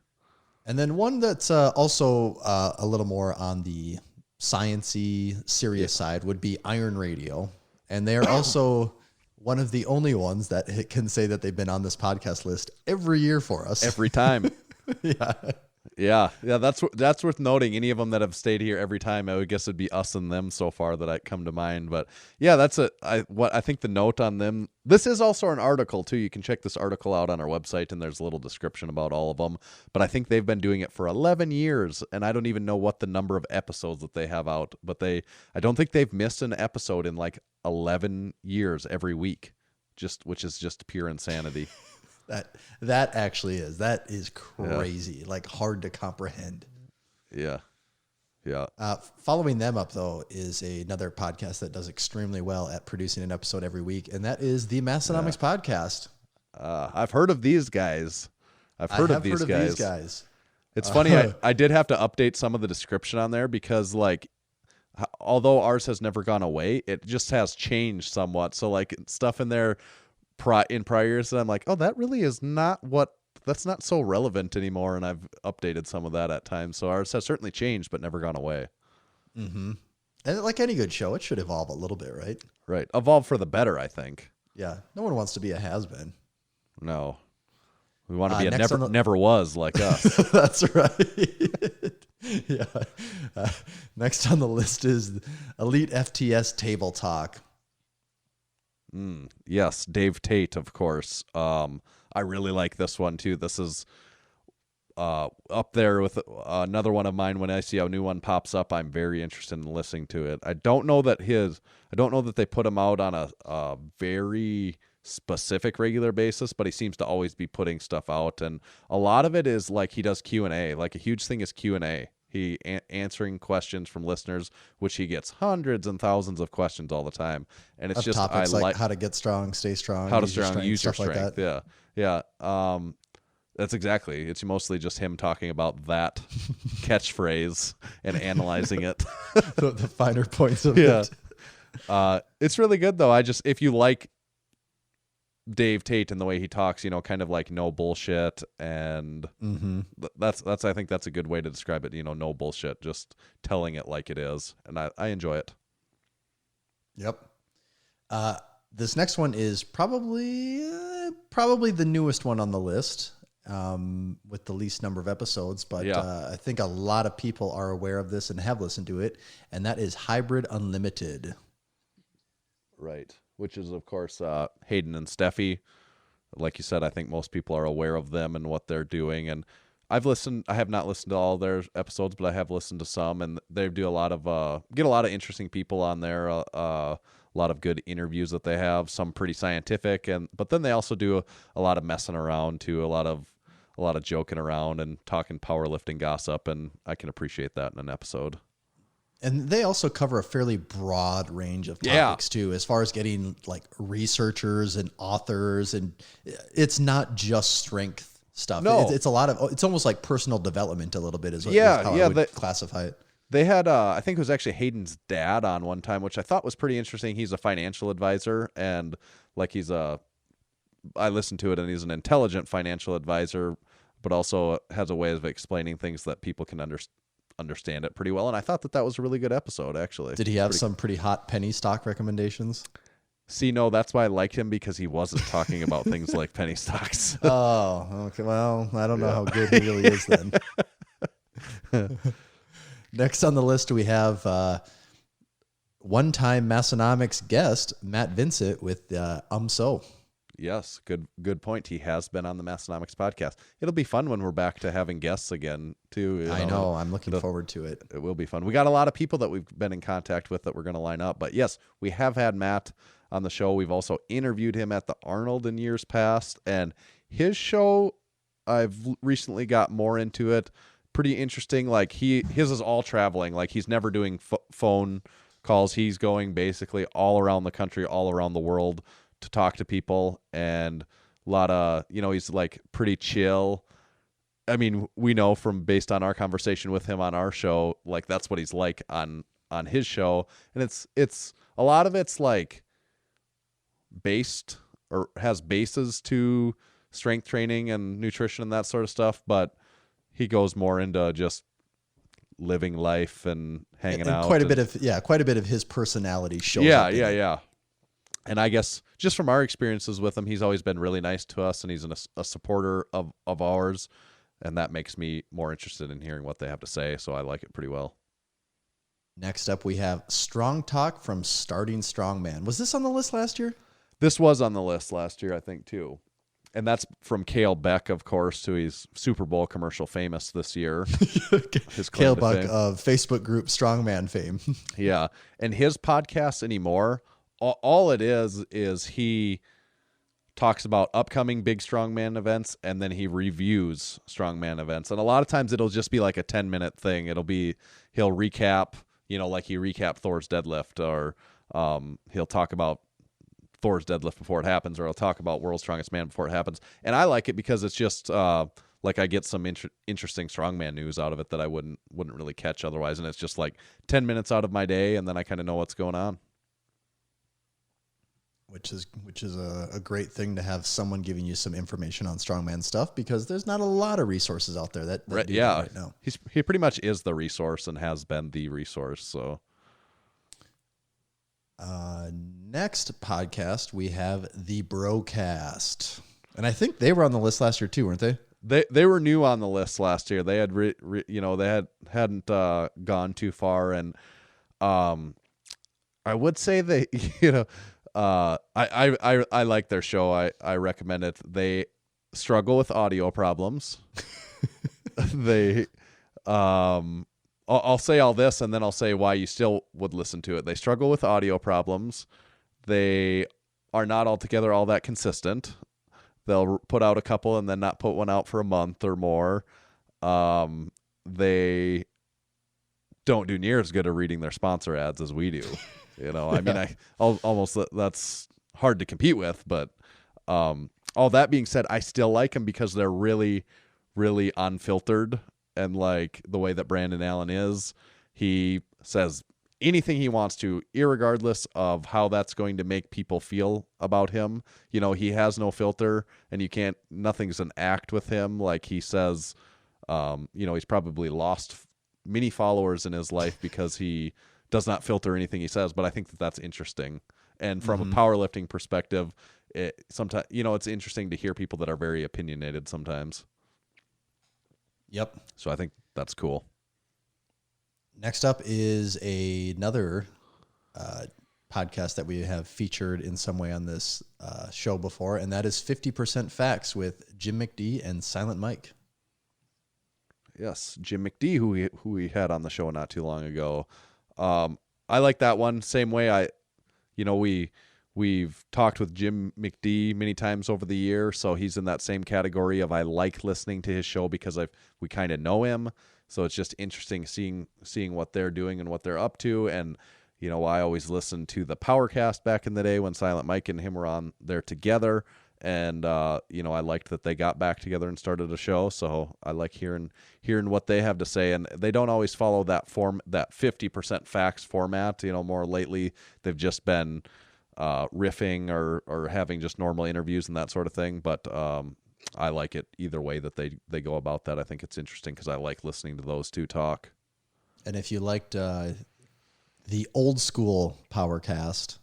And then one that's also a little more on the science-y, serious side would be Iron Radio. And they are also one of the only ones that can say that they've been on this podcast list every year for us. Every time. Yeah, that's worth noting. Any of them that have stayed here every time, I would guess it'd be us and them so far that I come to mind. But yeah, I think the note on them. This is also an article too. You can check this article out on our website, and there's a little description about all of them. But I think they've been doing it for 11 years, and I don't even know what the number of episodes that they have out. But I don't think they've missed an episode in like 11 years every week, which is just pure insanity. That actually is crazy, like hard to comprehend. Yeah. Following them up though is another podcast that does extremely well at producing an episode every week, and that is the Massenomics podcast. I've heard of these guys. I've heard of these guys. It's funny. I did have to update some of the description on there because like, although ours has never gone away, it just has changed somewhat. So like stuff in there in prior years, I'm like, oh, that really is that's not so relevant anymore, and I've updated some of that at times. So ours has certainly changed, but never gone away. Mm-hmm. And like any good show, it should evolve a little bit, right? Right. Evolve for the better, I think. Yeah. No one wants to be a has-been. No. We want to be a never was like us. That's right. Yeah. Next on the list is Elite FTS Table Talk. Yes, Dave Tate, of course. I really like this one too. This is up there with another one of mine. When I see a new one pops up, I'm very interested in listening to it. I don't know that they put him out on a very specific regular basis, but he seems to always be putting stuff out, and a lot of it is like he does Q&A. Like a huge thing is Q&A. He answering questions from listeners, which he gets hundreds and thousands of questions all the time, and it's Of just topics like how to get strong, stay strong, how to use your stuff like strength. that. Yeah. That's exactly. It's mostly just him talking about that catchphrase and analyzing it. the finer points of Yeah. it. It's really good though. If you like Dave Tate and the way he talks, kind of like no bullshit, and that's I think that's a good way to describe it. No bullshit, just telling it like it is, and I enjoy it. Yep. This next one is probably the newest one on the list, with the least number of episodes, but I think a lot of people are aware of this and have listened to it, and that is Hybrid Unlimited. Right. Which is, of course, Hayden and Steffi. Like you said, I think most people are aware of them and what they're doing. And I have not listened to all their episodes, but I have listened to some, and they do get a lot of interesting people on there. A lot of good interviews that they have, some pretty scientific, but then they also do a lot of messing around too, a lot of joking around and talking powerlifting gossip, and I can appreciate that in an episode. And they also cover a fairly broad range of topics too, as far as getting like researchers and authors, and it's not just strength stuff. No. It's almost like personal development a little bit is how I would classify it. They had, I think it was actually Hayden's dad on one time, which I thought was pretty interesting. He's a financial advisor, and like I listened to it, and he's an intelligent financial advisor, but also has a way of explaining things that people can understand it pretty well. And I thought that was a really good episode, actually. Did he have some pretty hot penny stock recommendations? See, no, that's why I liked him, because he wasn't talking about things like penny stocks. Oh, okay. Well, I don't know how good he really is then. Next on the list, we have one-time Massenomics guest, Matt Vincent with So. Yes, good point. He has been on the Massenomics podcast. It'll be fun when we're back to having guests again, too. I know. I'm looking forward to it. It will be fun. We got a lot of people that we've been in contact with that we're going to line up. But yes, we have had Matt on the show. We've also interviewed him at the Arnold in years past. And his show, I've recently got more into it. Pretty interesting. Like his is all traveling. Like he's never doing phone calls. He's going basically all around the country, all around the world to talk to people, and a lot of, he's like pretty chill. I mean, we know based on our conversation with him on our show, like that's what he's like on his show. And it's a lot of it's like based or has bases to strength training and nutrition and that sort of stuff, but he goes more into just living life and hanging out. Quite a bit of his personality shows. Yeah. And I guess just from our experiences with him, he's always been really nice to us, and he's a supporter of ours, and that makes me more interested in hearing what they have to say, so I like it pretty well. Next up, we have Strong Talk from Starting Strongman. Was this on the list last year? This was on the list last year, I think, too. And that's from Cale Beck, of course, who he's Super Bowl commercial famous this year. Cale Beck of Facebook group Strongman fame. Yeah. And his podcast anymore, all it is he talks about upcoming big strongman events, and then he reviews strongman events. And a lot of times it'll just be like a 10-minute thing. He'll recap, like he recapped Thor's deadlift, or he'll talk about Thor's deadlift before it happens, or he'll talk about World's Strongest Man before it happens. And I like it because it's just like I get some interesting strongman news out of it that I wouldn't really catch otherwise. And it's just like 10 minutes out of my day, and then I kind of know what's going on. Which is a great thing to have someone giving you some information on strongman stuff, because there's not a lot of resources out there that do that right now. He pretty much is the resource and has been the resource. So next podcast, we have the Brocast, and I think they were on the list last year too, weren't they? They were new on the list last year. They had they hadn't gone too far, and I would say they I like their show. I recommend it. They struggle with audio problems. They I'll say all this and then I'll say why you still would listen to it. They struggle with audio problems. They are not altogether all that consistent. They'll put out a couple and then not put one out for a month or more. They don't do near as good at reading their sponsor ads as we do. I mean, almost that's hard to compete with, but all that being said, I still like them because they're really, really unfiltered. And like the way that Brandon Allen is, he says anything he wants to, irregardless of how that's going to make people feel about him. He has no filter, and nothing's an act with him. Like he says, he's probably lost many followers in his life because he does not filter anything he says. But I think that that's interesting. And from a powerlifting perspective, sometimes, it's interesting to hear people that are very opinionated sometimes. Yep. So I think that's cool. Next up is another podcast that we have featured in some way on this show before, and that is 50% Facts with Jim McGee and Silent Mic. Yes, Jim McGee, who we had on the show not too long ago. I like that one. Same way we've talked with Jim McGee many times over the year, so he's in that same category of I like listening to his show because we kind of know him. So it's just interesting seeing what they're doing and what they're up to. And I always listened to the Powercast back in the day when Silent Mike and him were on there together. And I liked that they got back together and started a show. So I like hearing what they have to say. And they don't always follow that 50% facts format. More lately they've just been riffing or having just normal interviews and that sort of thing. But I like it either way that they go about that. I think it's interesting because I like listening to those two talk. And if you liked the old school Powercast,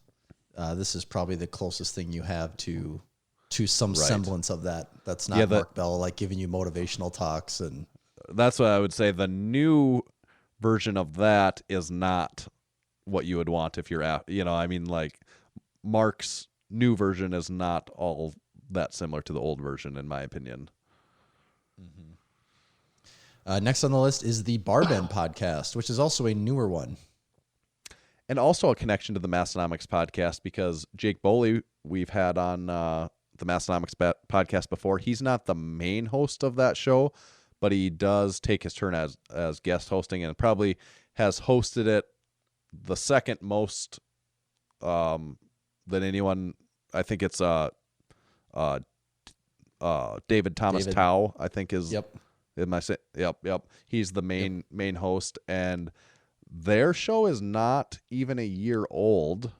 this is probably the closest thing you have to some semblance of that. That's not Mark Bell like giving you motivational talks. And that's what I would say. The new version of that is not what you would want if you're at, like Mark's new version is not all that similar to the old version, in my opinion. Next on the list is the Barban podcast, which is also a newer one. And also a connection to the Massenomics podcast because Jake Boley, we've had on the Massenomics podcast before. He's not the main host of that show, but he does take his turn as guest hosting and probably has hosted it the second most than anyone. I think it's David Thomas Tao, I think is. Yep. Yep. He's the main host, and their show is not even a year old,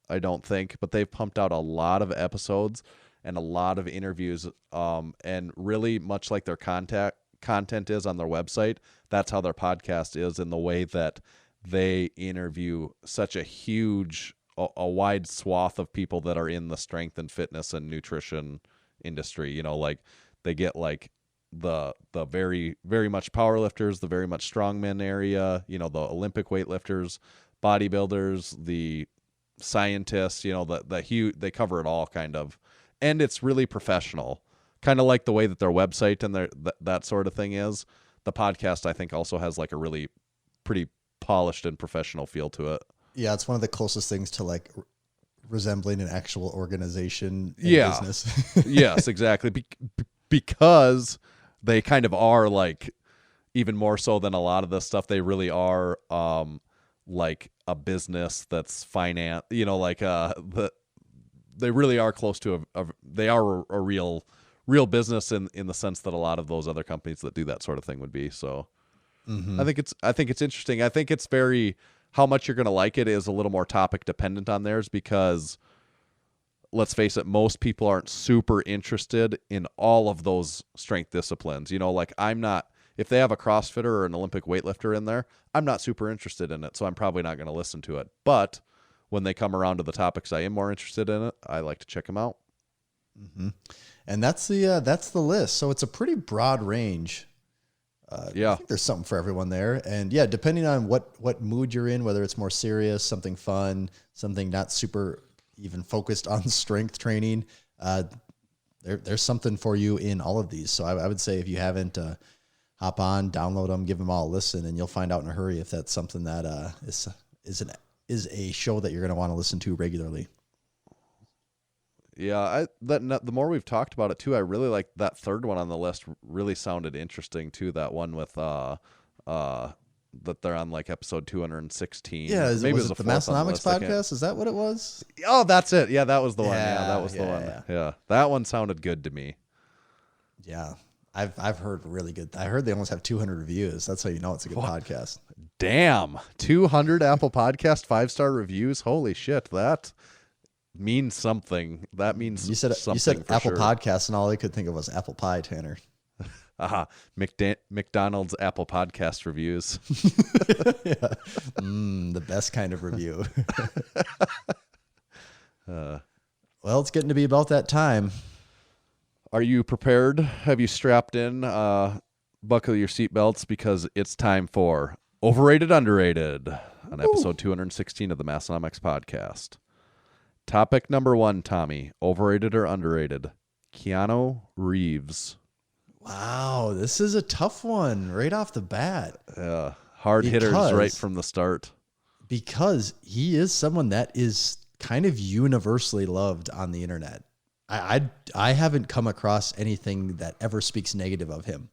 I don't think, but they've pumped out a lot of episodes and a lot of interviews, and really much like their content is on their website, that's how their podcast is in the way that they interview such a huge, a wide swath of people that are in the strength and fitness and nutrition industry. Like they get like the very, very much powerlifters, the very much strongmen area, the Olympic weightlifters, bodybuilders, the scientists, they cover it all kind of. And it's really professional, kind of like the way that their website and that sort of thing is. The podcast, I think, also has like a really pretty polished and professional feel to it. Yeah, it's one of the closest things to like resembling an actual organization in business. Yes, exactly. Because they kind of are like, even more so than a lot of this stuff, they really are like a business that's finance, they really are close to they are a real business in the sense that a lot of those other companies that do that sort of thing would be. So I think it's interesting. I think it's very, how much you're going to like it is a little more topic dependent on theirs because let's face it, most people aren't super interested in all of those strength disciplines. Like I'm not, if they have a CrossFitter or an Olympic weightlifter in there, I'm not super interested in it. So I'm probably not going to listen to it. But when they come around to the topics I am more interested in it, I like to check them out. Mm-hmm. And that's the list. So it's a pretty broad range. I think there's something for everyone there. And depending on what mood you're in, whether it's more serious, something fun, something not super, even focused on strength training, there's something for you in all of these. So I would say if you haven't, hop on, download them, give them all a listen, and you'll find out in a hurry if that's something that is a show that you're going to want to listen to regularly. Yeah, the more we've talked about it too, I really like that third one on the list. Really sounded interesting too. That one with that they're on like episode 216. Yeah, maybe was it the Massenomics podcast? Is that what it was? Oh, that's it. Yeah, that was the one. Yeah, Yeah, that was the yeah, one. yeah. Yeah, that one sounded good to me. Yeah, I've heard really good. I heard they almost have 200 reviews. That's how you know it's a good podcast. Damn, 200 Apple Podcast 5-star reviews. Holy shit, that means something. That means You said something for Apple sure. Podcast, and all I could think of was apple pie, Tanner. McDonald's Apple Podcast reviews. The best kind of review. Well, it's getting to be about that time. Are you prepared? Have you strapped in? Buckle your seatbelts because it's time for Overrated, Underrated on episode 216 of the Massenomics podcast. Topic number 1, Tommy. Overrated or underrated? Keanu Reeves. Wow, this is a tough one right off the bat. Hard hitters Because- right from the start. Because he is someone that is kind of universally loved on the internet. I haven't come across anything that ever speaks negative of him.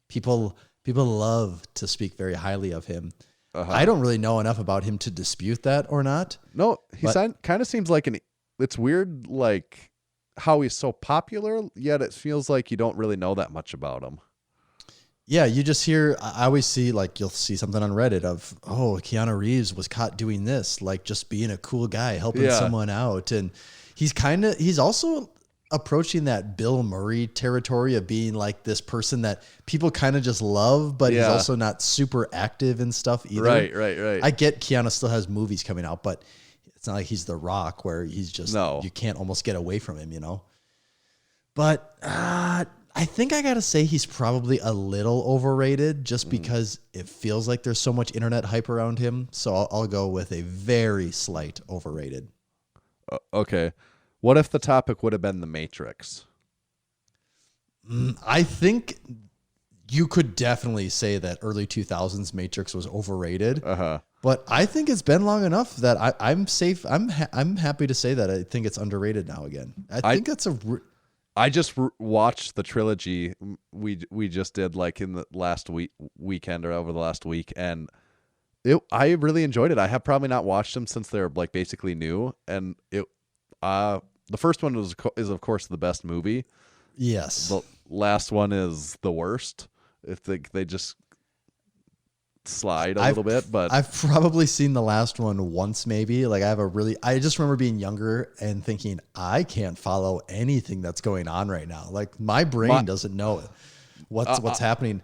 People love to speak very highly of him. I don't really know enough about him to dispute that or not. No, he kind of seems like it's weird, like how he's so popular, yet it feels like you don't really know that much about him. Yeah, you just hear, I always see, like, you'll see something on Reddit of, oh, Keanu Reeves was caught doing this, like just being a cool guy, helping someone out. And he's also approaching that Bill Murray territory of being like this person that people kind of just love, but he's also not super active and stuff either. Right. I get Keanu still has movies coming out, but it's not like he's The Rock where he's just, you can't almost get away from him, you know? But I think I got to say he's probably a little overrated just because it feels like there's so much internet hype around him. So I'll go with a very slight overrated. Okay. What if the topic would have been The Matrix? I think you could definitely say that early 2000s Matrix was overrated. But I think it's been long enough that I'm safe. I'm happy to say that I think it's underrated now again. I think that's I just watched the trilogy we just did like in the last weekend or over the last week, and I really enjoyed it. I have probably not watched them since they're like basically new, and the first one is of course the best movie. Yes. The last one is the worst. If they just slide a little bit, but I've probably seen the last one once, maybe. Like I just remember being younger and thinking, I can't follow anything that's going on right now. Like my brain doesn't know what's happening.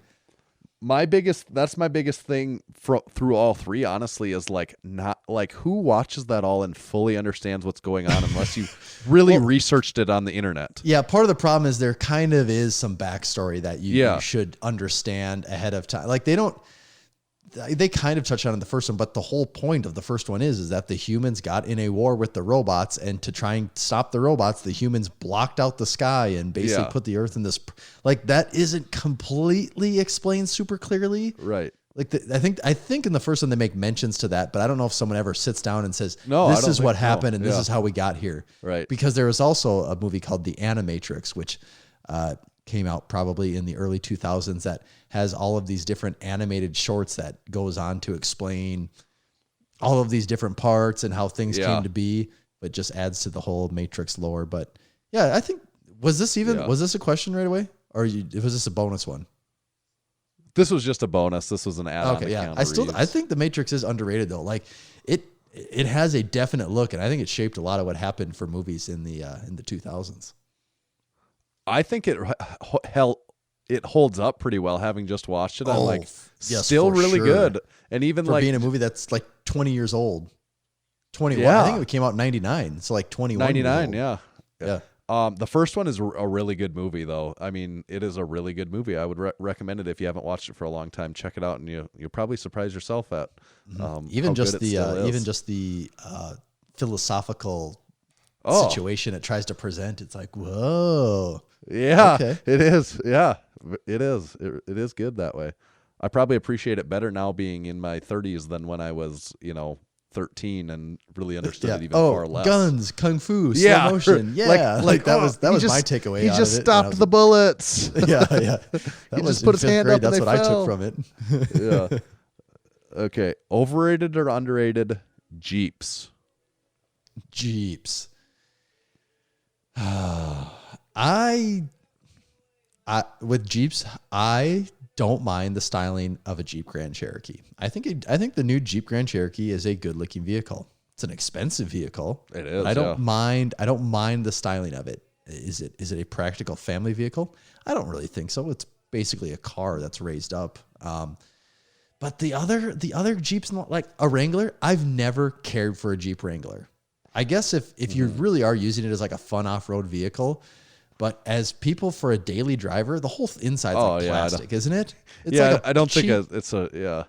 That's my biggest thing through all three, honestly, is like not like who watches that all and fully understands what's going on unless you really researched it on the internet. Yeah, part of the problem is there kind of is some backstory that you should understand ahead of time. Like they kind of touch on it in the first one, but the whole point of the first one is that the humans got in a war with the robots, and to try and stop the robots, the humans blocked out the sky and basically put the earth in this, like that isn't completely explained super clearly. Right. Like I think in the first one they make mentions to that, but I don't know if someone ever sits down and says, no, this is what happened and this is how we got here. Right. Because there was also a movie called The Animatrix, which came out probably in the early 2000s that has all of these different animated shorts that goes on to explain all of these different parts and how things came to be, but just adds to the whole Matrix lore. But yeah, I think, was this a question right away? Or was this a bonus one? This was just a bonus. This was an add-on. Okay, to yeah. Keanu I think The Matrix is underrated though. Like it has a definite look, and I think it shaped a lot of what happened for movies in the 2000s. I think it holds up pretty well. Having just watched it, I'm like, yes, still for really sure. good. And even For like being a movie that's like 20 years old, 21. Yeah. I think it came out in 99, so like 21. 99, years old. yeah. The first one is a really good movie, though. I mean, it is a really good movie. I would recommend it if you haven't watched it for a long time. Check it out, and you'll probably surprise yourself at Even how just good it still is. the philosophical situation it tries to present. It's like, whoa. Yeah, Okay. it is. Yeah, it is. It is good that way. I probably appreciate it better now being in my 30s than when I was, 13 and really understood it even far less. Guns, kung fu, slow motion. Yeah, like that was my takeaway. He out just of it. stopped the bullets. Yeah. That He was just put his in fifth hand grade. up and That's they what I fell. took from it. Yeah. Okay. Overrated or underrated Jeeps? Jeeps. I with Jeeps, I don't mind the styling of a Jeep Grand Cherokee. I think the new Jeep Grand Cherokee is a good-looking vehicle. It's an expensive vehicle. It is. I don't mind the styling of it. Is it a practical family vehicle? I don't really think so. It's basically a car that's raised up. But the other Jeeps, like a Wrangler, I've never cared for a Jeep Wrangler. I guess if you really are using it as like a fun off-road vehicle, but as people for a daily driver, the whole inside's like plastic, isn't it? It's like I don't think cheap, it's a, yeah.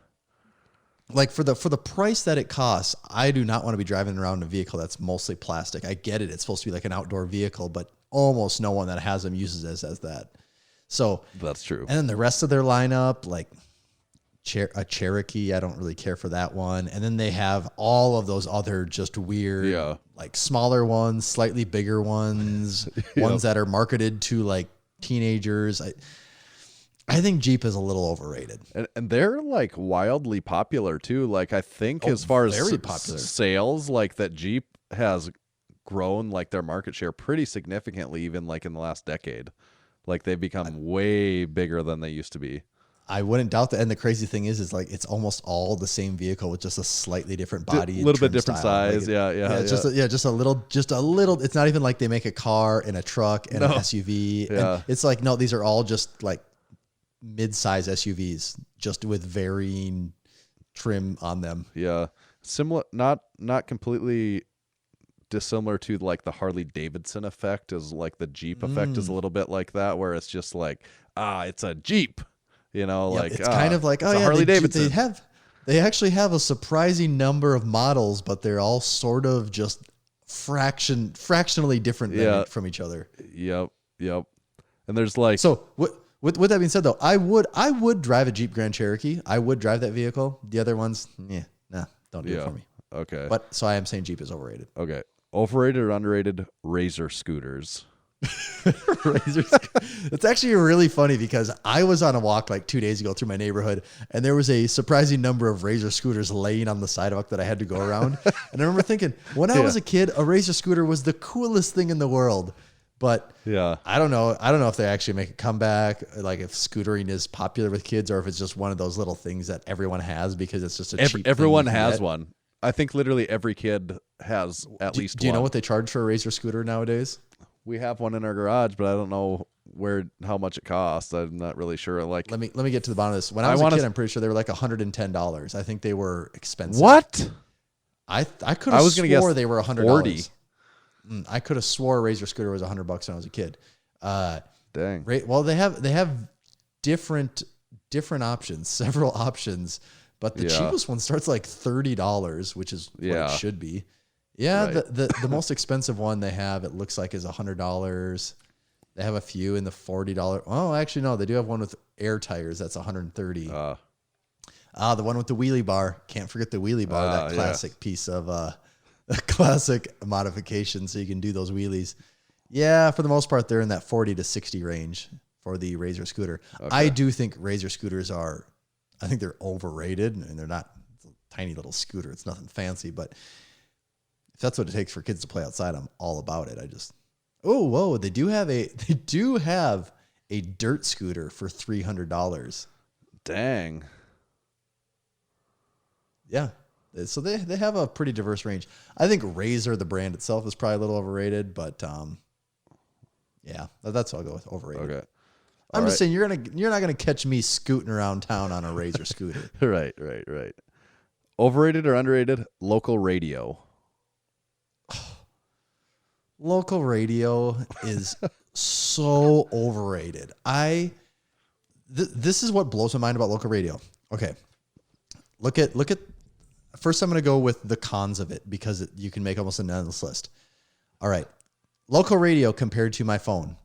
like for the price that it costs, I do not want to be driving around in a vehicle that's mostly plastic. I get it. It's supposed to be like an outdoor vehicle, but almost no one that has them uses it as that. So That's true. and then the rest of their lineup, like a Cherokee, I don't really care for that one. And then they have all of those other just weird, like smaller ones, slightly bigger ones, ones that are marketed to like teenagers. I think Jeep is a little overrated. And they're like wildly popular too. Like I think as far as very popular sales, like that Jeep has grown like their market share pretty significantly, even like in the last decade. Like they've become way bigger than they used to be. I wouldn't doubt that. And the crazy thing is like it's almost all the same vehicle with just a slightly different body, a little bit different style. size. Like just a little. It's not even like they make a car and a truck and an SUV. Yeah. And it's like, no, these are all just like mid-size SUVs, just with varying trim on them. Yeah. Similar, not completely dissimilar to like the Harley Davidson effect, is like the Jeep effect is a little bit like that, where it's just like, it's a Jeep. Like it's kind of like, Harley Davidson. They actually have a surprising number of models, but they're all sort of just fractionally different from each other. Yep. And there's like, so with that being said, though, I would drive a Jeep Grand Cherokee. I would drive that vehicle. The other ones, don't do it for me. Okay. But so I am saying Jeep is overrated. Okay. Overrated or underrated Razor scooters? It's actually really funny because I was on a walk like 2 days ago through my neighborhood, and there was a surprising number of Razor scooters laying on the sidewalk that I had to go around. And I remember thinking, when I was a kid, a Razor scooter was the coolest thing in the world. But I don't know if they actually make a comeback, like if scootering is popular with kids, or if it's just one of those little things that everyone has because it's just a cheap everyone thing has one. I think literally every kid has at least one. Do you know what they charge for a Razor scooter nowadays? We have one in our garage, but I don't know how much it costs. I'm not really sure. Like, let me get to the bottom of this. When I was a kid, I'm pretty sure they were like $110. I think they were expensive. What? I could have swore they were $100. 40. I could have swore a Razor scooter was $100 when I was a kid. Dang. Well, they have different options, several options, but the cheapest one starts like $30, which is what it should be. Yeah, right. The most expensive one they have, it looks like, is $100. They have a few in the $40. Oh, actually, no, they do have one with air tires. That's $130. The one with the wheelie bar. Can't forget the wheelie bar. That classic piece of a classic modification, so you can do those wheelies. Yeah, for the most part, they're in that 40 to 60 range for the Razor scooter. Okay. I do think Razor scooters I think they're overrated, and they're not. It's a tiny little scooter. It's nothing fancy, but if that's what it takes for kids to play outside, I'm all about it. They do have a dirt scooter for $300. Dang. Yeah. So they have a pretty diverse range. I think Razor, the brand itself, is probably a little overrated, but that's what I'll go with, overrated. Okay. I'm just saying you're not gonna catch me scooting around town on a Razor scooter. Right. Overrated or underrated local radio? Local radio is so overrated. This is what blows my mind about local radio. Okay. Look at first I'm going to go with the cons of it because you can make almost an endless list. All right. Local radio compared to my phone.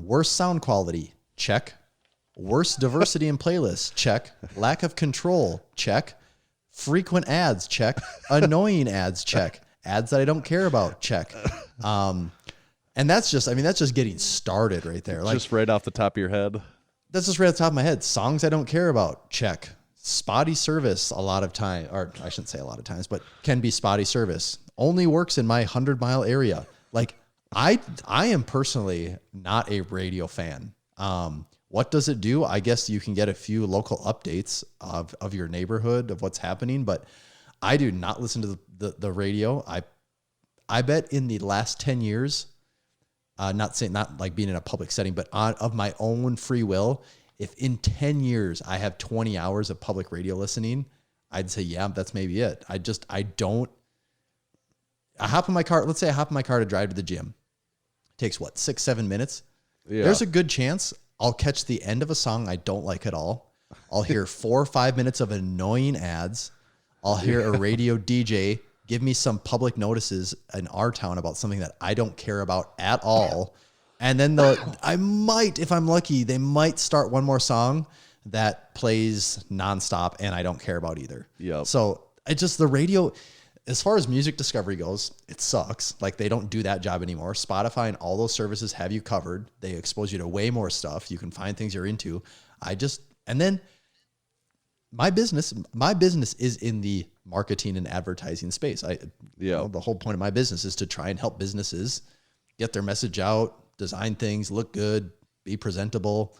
Worse sound quality. Check. Worse diversity in playlists. Check. Lack of control. Check. Frequent ads. Check. Annoying ads. Check. Ads that I don't care about. Check. And that's just getting started right there. Like, Just right off the top of your head. that's just right at the top of my head. Songs I don't care about. Check. Spotty service a lot of time, or I shouldn't say a lot of times, but can be spotty service. Only works in my 100-mile area. Like, I am personally not a radio fan. What does it do? I guess you can get a few local updates of your neighborhood, of what's happening, but I do not listen to the radio. I bet in the last 10 years, not like being in a public setting, but of my own free will, if in 10 years I have 20 hours of public radio listening, I'd say, yeah, that's maybe it. I hop in my car. Let's say I hop in my car to drive to the gym. It takes 6-7 minutes. Yeah. There's a good chance I'll catch the end of a song I don't like at all. I'll hear 4 or 5 minutes of annoying ads. I'll hear a radio DJ give me some public notices in our town about something that I don't care about at all. And then I might, if I'm lucky, they might start one more song that plays nonstop and I don't care about either. Yep. So the radio, as far as music discovery goes, it sucks. Like, they don't do that job anymore. Spotify and all those services have you covered. They expose you to way more stuff. You can find things you're into. And then my business is in the marketing and advertising space. The whole point of my business is to try and help businesses get their message out, design things, look good, be presentable,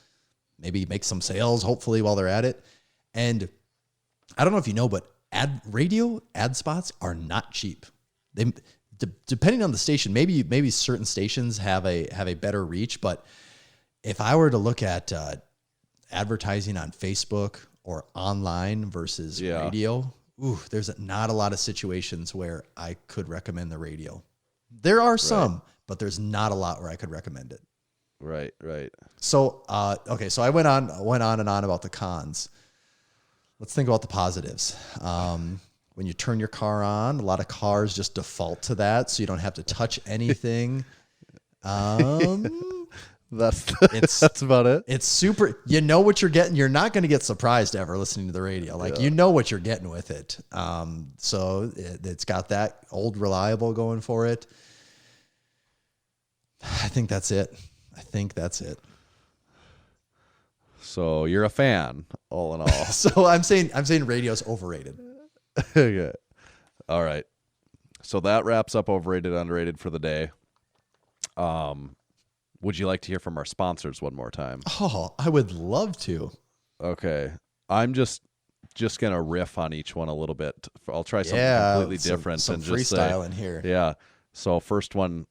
maybe make some sales, hopefully, while they're at it. And I don't know if you know, but radio ad spots are not cheap. They, depending on the station, maybe certain stations have a better reach. But if I were to look at advertising on Facebook or online versus radio, there's not a lot of situations where I could recommend the radio. There are some, but there's not a lot where I could recommend it. Right. So, so I went on and on about the cons. Let's think about the positives. When you turn your car on, a lot of cars just default to that, so you don't have to touch anything. That's about it. It's super. You know what you're getting. You're not going to get surprised ever listening to the radio. Like, you know what you're getting with it. So it's got that old reliable going for it. I think that's it. So you're a fan, all in all. So I'm saying radio's overrated. Okay. All right. So that wraps up overrated, underrated for the day. Would you like to hear from our sponsors one more time? Oh, I would love to. Okay. I'm just gonna riff on each one a little bit. I'll try something completely different some and just freestyle in here. Yeah. So first one,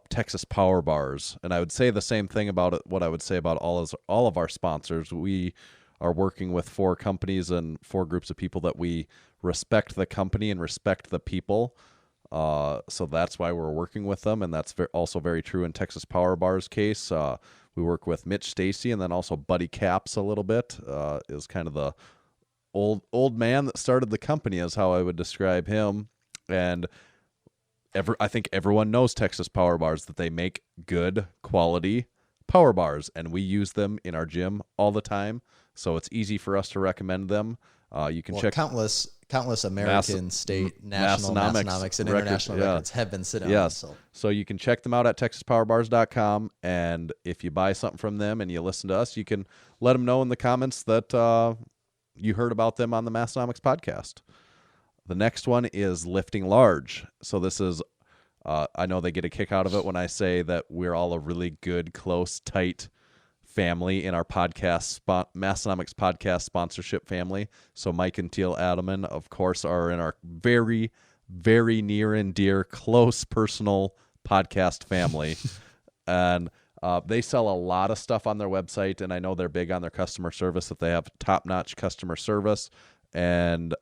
Texas Power Bars, and I would say the same thing about it. What I would say about all of our sponsors. We are working with 4 companies and 4 groups of people that we respect the company and respect the people. So that's why we're working with them, and that's also very true in Texas Power Bar's case. We work with Mitch Stacy, and then also Buddy Caps a little bit. Is kind of the old man that started the company, is how I would describe him. And I think everyone knows Texas Power Bars, that they make good quality power bars, and we use them in our gym all the time. So it's easy for us to recommend them. You can check countless American, state, national, Massenomics, and international records have been sitting on. So you can check them out at texaspowerbars.com, and if you buy something from them and you listen to us, you can let them know in the comments that you heard about them on the Massenomics podcast. The next one is Lifting Large. So this is, I know they get a kick out of it when I say that we're all a really good, close, tight family in our podcast, Massenomics podcast sponsorship family. So Mike and Teal Adaman, of course, are in our very, very near and dear, close, personal podcast family. And they sell a lot of stuff on their website, and I know they're big on their customer service, that they have top-notch customer service. And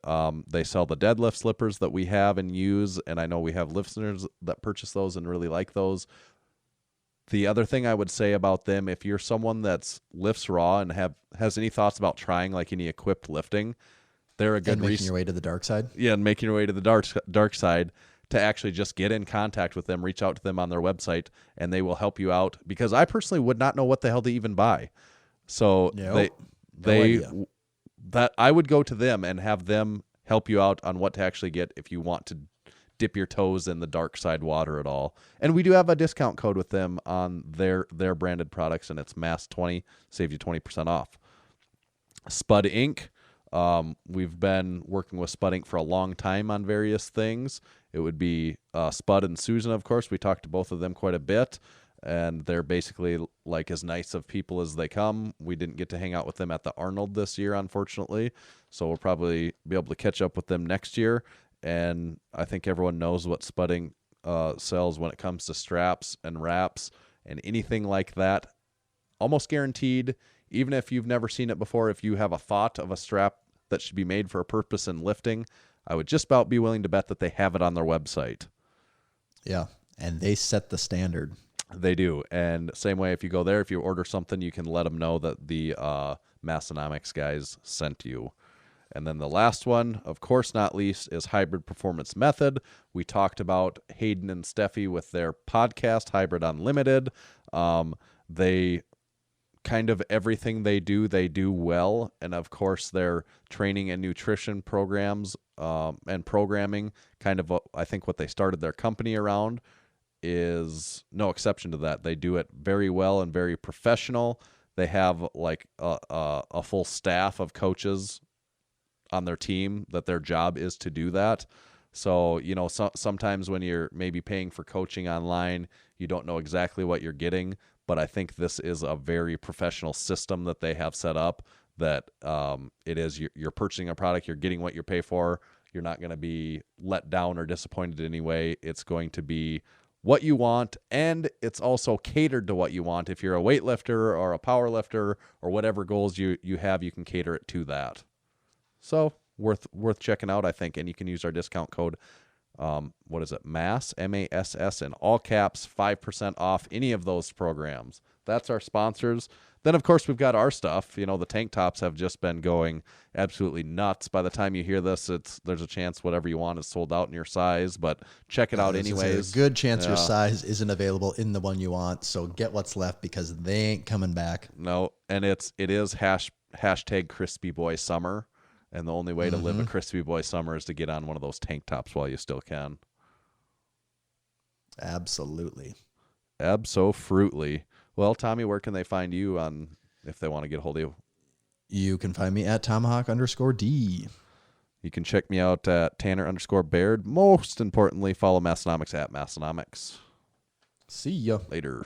they sell the deadlift slippers that we have and use, and I know we have listeners that purchase those and really like those. The other thing I would say about them, if you're someone that's lifts raw and has any thoughts about trying like any equipped lifting, they're a good making your way to the dark side. Yeah, and making your way to the dark side. to actually just get in contact with them, reach out to them on their website, and they will help you out, because I personally would not know what the hell to even buy. So that I would go to them and have them help you out on what to actually get if you want to dip your toes in the dark side water at all. And we do have a discount code with them on their branded products, and it's MASS20, saves you 20% off. Spud Inc. We've been working with Spud Inc. for a long time on various things. It would be Spud and Susan, of course. We talked to both of them quite a bit, and they're basically like as nice of people as they come. We didn't get to hang out with them at the Arnold this year, unfortunately, so we'll probably be able to catch up with them next year. And I think everyone knows what Spud Inc. Sells when it comes to straps and wraps and anything like that. Almost guaranteed, even if you've never seen it before, if you have a thought of a strap that should be made for a purpose in lifting, I would just about be willing to bet that they have it on their website. Yeah, and they set the standard. They do. And same way, if you go there, if you order something, you can let them know that the Massenomics guys sent you. And then the last one, of course not least, is Hybrid Performance Method. We talked about Hayden and Steffi with their podcast, Hybrid Unlimited. They kind of everything they do well. And of course, their training and nutrition programs and programming, kind of, I think what they started their company around, is no exception to that. They do it very well and very professional. They have like a full staff of coaches on their team that their job is to do that. So, sometimes when you're maybe paying for coaching online, you don't know exactly what you're getting, but I think this is a very professional system that they have set up, that it is, you're purchasing a product, you're getting what you pay for. You're not going to be let down or disappointed in any way. It's going to be what you want, and it's also catered to what you want. If you're a weightlifter or a power lifter or whatever goals you have, you can cater it to that. So worth checking out, I think, and you can use our discount code. What is it? MASS, MASS, in all caps, 5% off any of those programs. That's our sponsors. Then, of course, we've got our stuff. The tank tops have just been going absolutely nuts. By the time you hear this, there's a chance whatever you want is sold out in your size, but check it out anyways. There's a good chance your size isn't available in the one you want, so get what's left because they ain't coming back. No, and it is hashtag Crispy Boy Summer. And the only way to live a Crispy Boy Summer is to get on one of those tank tops while you still can. Absolutely. Abso-fruitly. Well, Tommy, where can they find you if they want to get a hold of you? You can find me at Tomahawk_D. You can check me out at Tanner_Baird. Most importantly, follow Massenomics at Massenomics. See ya. Later.